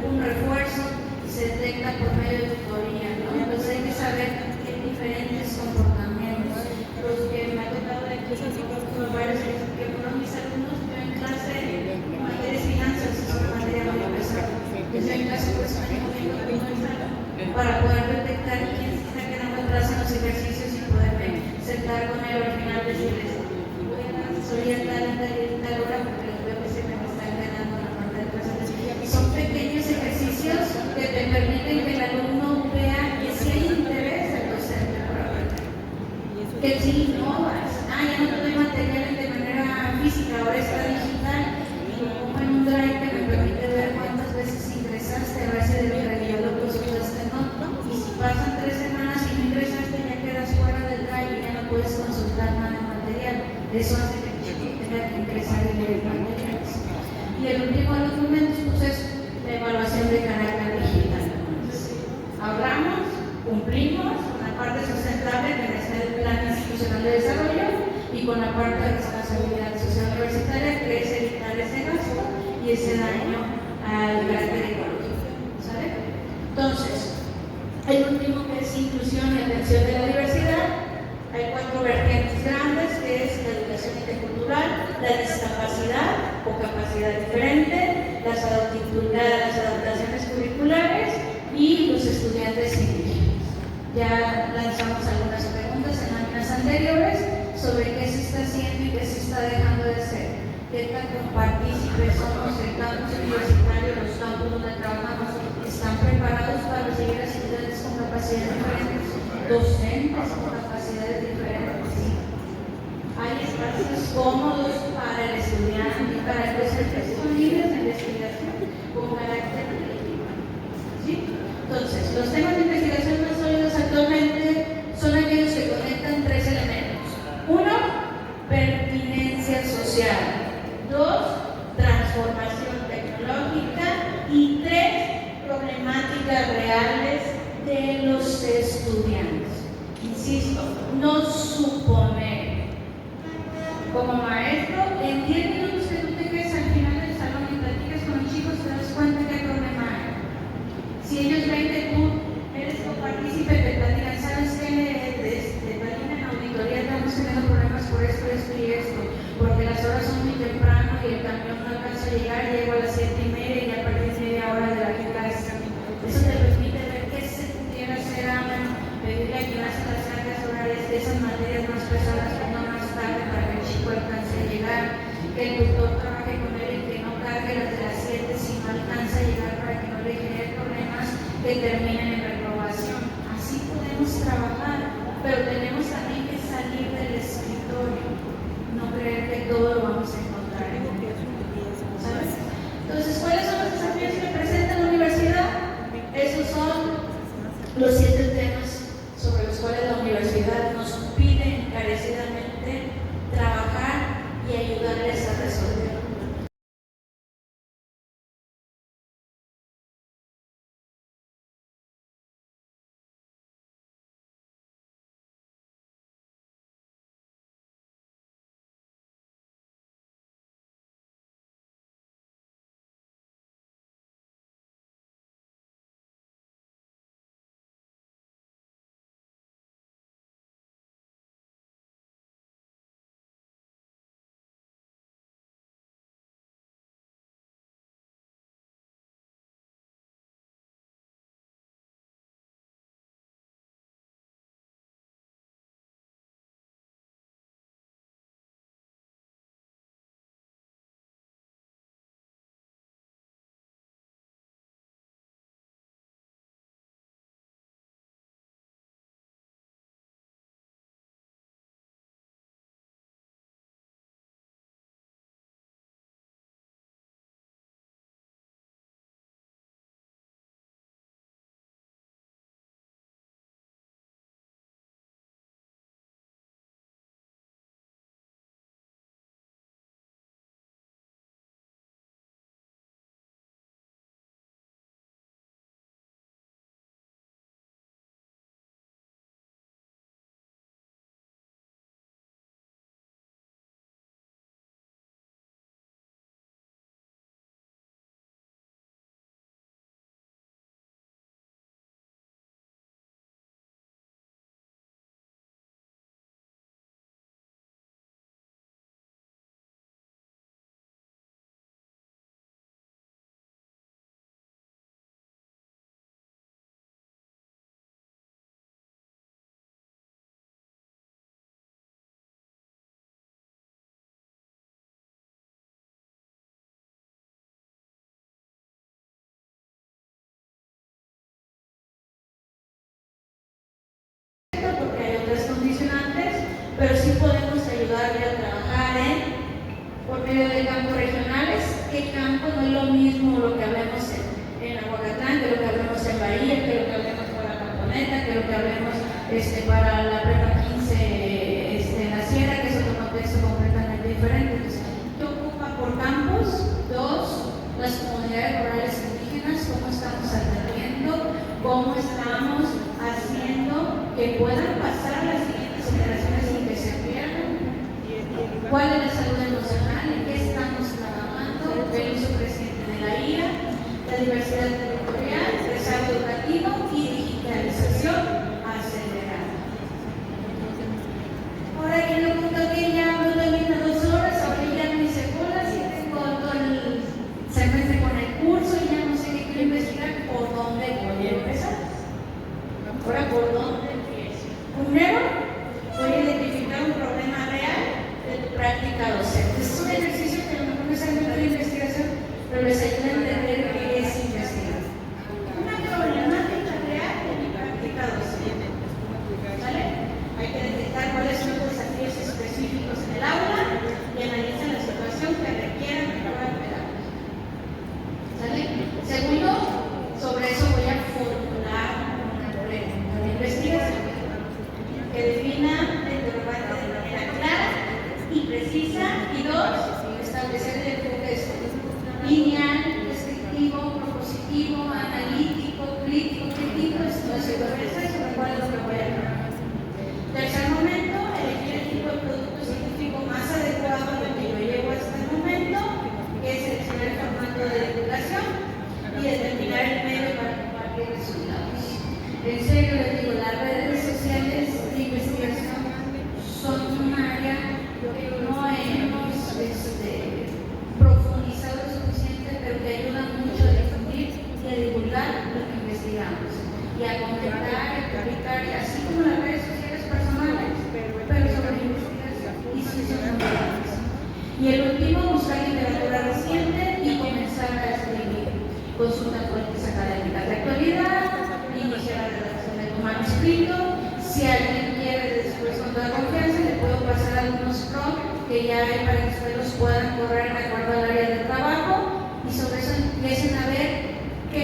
un refuerzo y se detecta por medio de tutoría, ¿no? Entonces hay que saber que hay diferentes comportamientos. Los que me ha tocado de aquí, varios que fueron mis alumnos, yo en clase de materia de finanzas, es una materia muy pesada. Yo en clase por eso me moviendo para poder detectar quién se está quedando atrás en los ejercicios y poderme sentar con él al final decirles voy a dar asesoría tal hora porque los veo que se me están ganando la parte de atrás. Son pequeños ejercicios que te permiten que el alumno vea que sí hay interés del docente por aprender, que sí innovas. Ya no te doy materiales de manera física, ahora está digital y lo pongo en un drive que me permite ver cuántas veces ingresaste a base de mi realidad lo que usaste, ¿no? Y si pasan 3 semanas y no ingresaste ya quedas fuera del drive y ya no puedes consultar nada de material. Eso hace que el chico tenga que ingresar y leer materiales. Y el último de los momentos pues es la evaluación de carácter digital. Hablamos, cumplimos con la parte sustentable que es el plan institucional de desarrollo y con la parte de responsabilidad social universitaria que es evitar ese gasto y ese daño al carácter ecológico. ¿Sabe? Entonces, el último que es inclusión y atención de la diversidad. Hay 4 vertientes grandes que es la educación intercultural, la discapacidad o capacidad diferente, las adaptaciones curriculares y los estudiantes indígenas. Ya lanzamos algunas preguntas en años anteriores sobre qué se está haciendo y qué se está dejando de hacer, qué tan partícipes somos el campus universitario, los campus donde trabajamos, están preparados para recibir a estudiantes con capacidades diferentes, docentes con capacidades diferentes. Hay espacios cómodos para el estudiante y para el docente, son libres de investigación con carácter crítico. ¿Sí? Entonces, los temas de investigación más sólidos actualmente son aquellos que conectan 3 elementos. 1, pertinencia social. 2, transformación tecnológica. Y 3, problemáticas reales de los estudiantes. Insisto, no suponer. Como maestro, en 10 minutos que tú te quedes al final del salón y platicas con los chicos, te das cuenta que hay problema hay. Si ellos ven que tú eres copartícipe, te platican, ¿sabes qué? Te platican en auditoría, estamos teniendo problemas por esto, esto y esto, porque las horas son muy temprano y el camión no alcanza a llegar, llego a las 7:30 y ya perdí media hora de la clase. Eso te permite ver qué se pudiera hacer a mano, pedirle a quien hace las cargas horarias de esas materias más pesadas, que no más tarde para que el chico alcance a llegar, que el tutor trabaje con él y que no cargue las de las 7 si no alcanza a llegar para que no le genere problemas que terminen en reprobación. Así podemos trabajar, pero tenemos también que salir del escritorio, no creer que todo lo vamos a encontrar en el ¿sabes? Entonces, ¿cuáles son los desafíos que presenta la universidad? Esos son los 7 temas sobre los cuales la universidad nos pide encarecidamente trabajar y ayudarles a resolver. campo no es lo mismo lo que hablemos en Aguacatlán, que lo que hablemos en Bahía, que lo que hablemos para Camponeta, que lo que hablemos para la prepa 15 en la Sierra, que es otro contexto completamente diferente. Entonces, ¿qué ocupa por campos? Dos, las comunidades rurales indígenas, cómo estamos atendiendo, cómo estamos haciendo que puedan pasar las siguientes generaciones sin que se pierdan, cuál es la salud emocional, en qué estamos trabajando, el uso creciente de la IA, la diversidad territorial, el desarrollo educativo y digitalización acelerada. Ahora que lo punto que ya hablo también a 2 horas, ahora ya me hice bolas y tengo todo el semestre con el curso y ya no sé qué quiero investigar, por dónde voy a empezar. Ahora, ¿por dónde empiezo? Primero, voy a identificar un problema real de tu práctica docente. Es un ejercicio que a lo mejor no es algo de investigación, pero les ayuda a entender qué es investigar. Una problemática real de mi práctica docente. ¿Vale? Hay que detectar cuáles son los desafíos específicos en el aula y analizar la situación que requiera mejorar pedagógica. ¿Sale? Segundo, sobre eso voy a formular una investigación que defina el interrogante de manera clara y precisa. Y dos, establecer el enfoque lineal, descriptivo, propositivo, analítico, crítico, qué tipo de situación es sobre cuál es lo que voy a trabajar. Tercer momento, elegir el tipo de producto científico más adecuado a lo que yo llevo hasta el momento, que es seleccionar el formato de divulgación y determinar el medio para compartir resultados. En serio les digo, las redes sociales de investigación son un área que no hemos profundizado lo suficiente, pero que ayudan mucho a difundir y a divulgar lo que investigamos y a comentar y a publicar, así como las redes sociales personales, pero sobre investigación y ciencias naturales. Y el último, buscar literatura reciente y comenzar a escribir. Consulta fuentes académicas de actualidad, iniciar la redacción de tu manuscrito. Si alguien quiere después con toda confianza, le puedo pasar algunos prompts que ya hay para que ustedes los puedan correr de acuerdo al área de trabajo y sobre eso empiecen a ver que,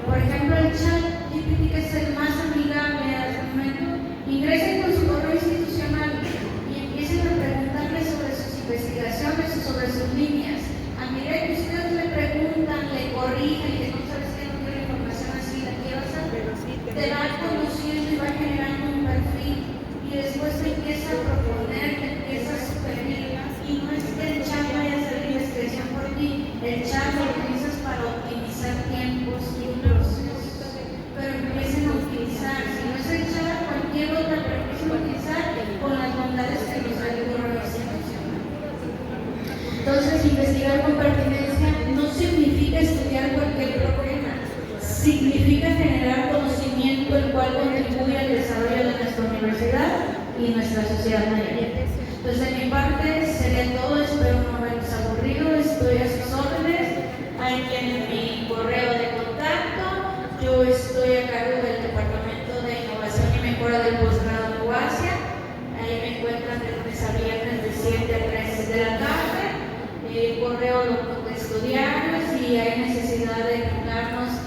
por ejemplo, el chat GPT, que es el más amigable hasta el momento, ingresen con su correo institucional y empiecen a preguntarle sobre sus investigaciones o sobre sus líneas. A medida que ustedes le preguntan, le corrigen, que no sabes que no tiene información así, la quiero saber, te va conociendo y va generando un perfil y después te empieza a proponer, te empieza a sugerir, y no es que el chat vaya a hacer la investigación por ti, el chat lo utilizas para optimizar tiempos y procesos, pero empiecen a utilizar, si no es el chat, cualquier otra, pero empiecen a utilizar con las bondades que nos da el correo institucional. Entonces, investigar con pertinencia no significa estudiar cualquier problema, significa generar conocimiento el cual contribuye al desarrollo de nuestra universidad y nuestra sociedad mayores. Entonces, de mi parte sería todo. Espero no haberles aburrido. Estoy a sus órdenes. Ahí tienen mi correo de contacto. Yo estoy a cargo del Departamento de Innovación y Mejora del Posgrado de UASIA. Ahí me encuentran de lunes a viernes de 7 a 3 de la tarde. El correo lo contesto diario. Si hay necesidad de juntarnos,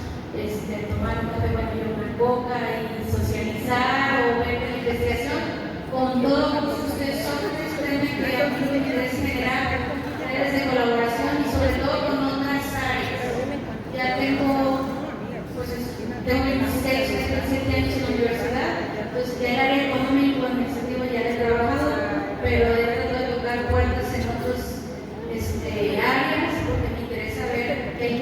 tomar un café con una coca y socializar o ver la investigación, con todo gusto. Ustedes son créanme que a mí me interesa generar redes de colaboración y sobre todo con otras áreas. Ya tengo 16 o 17 años en la universidad, entonces ya el área económico administrativo ya he trabajado, pero he tratado de tocar puertas en otras áreas porque me interesa ver el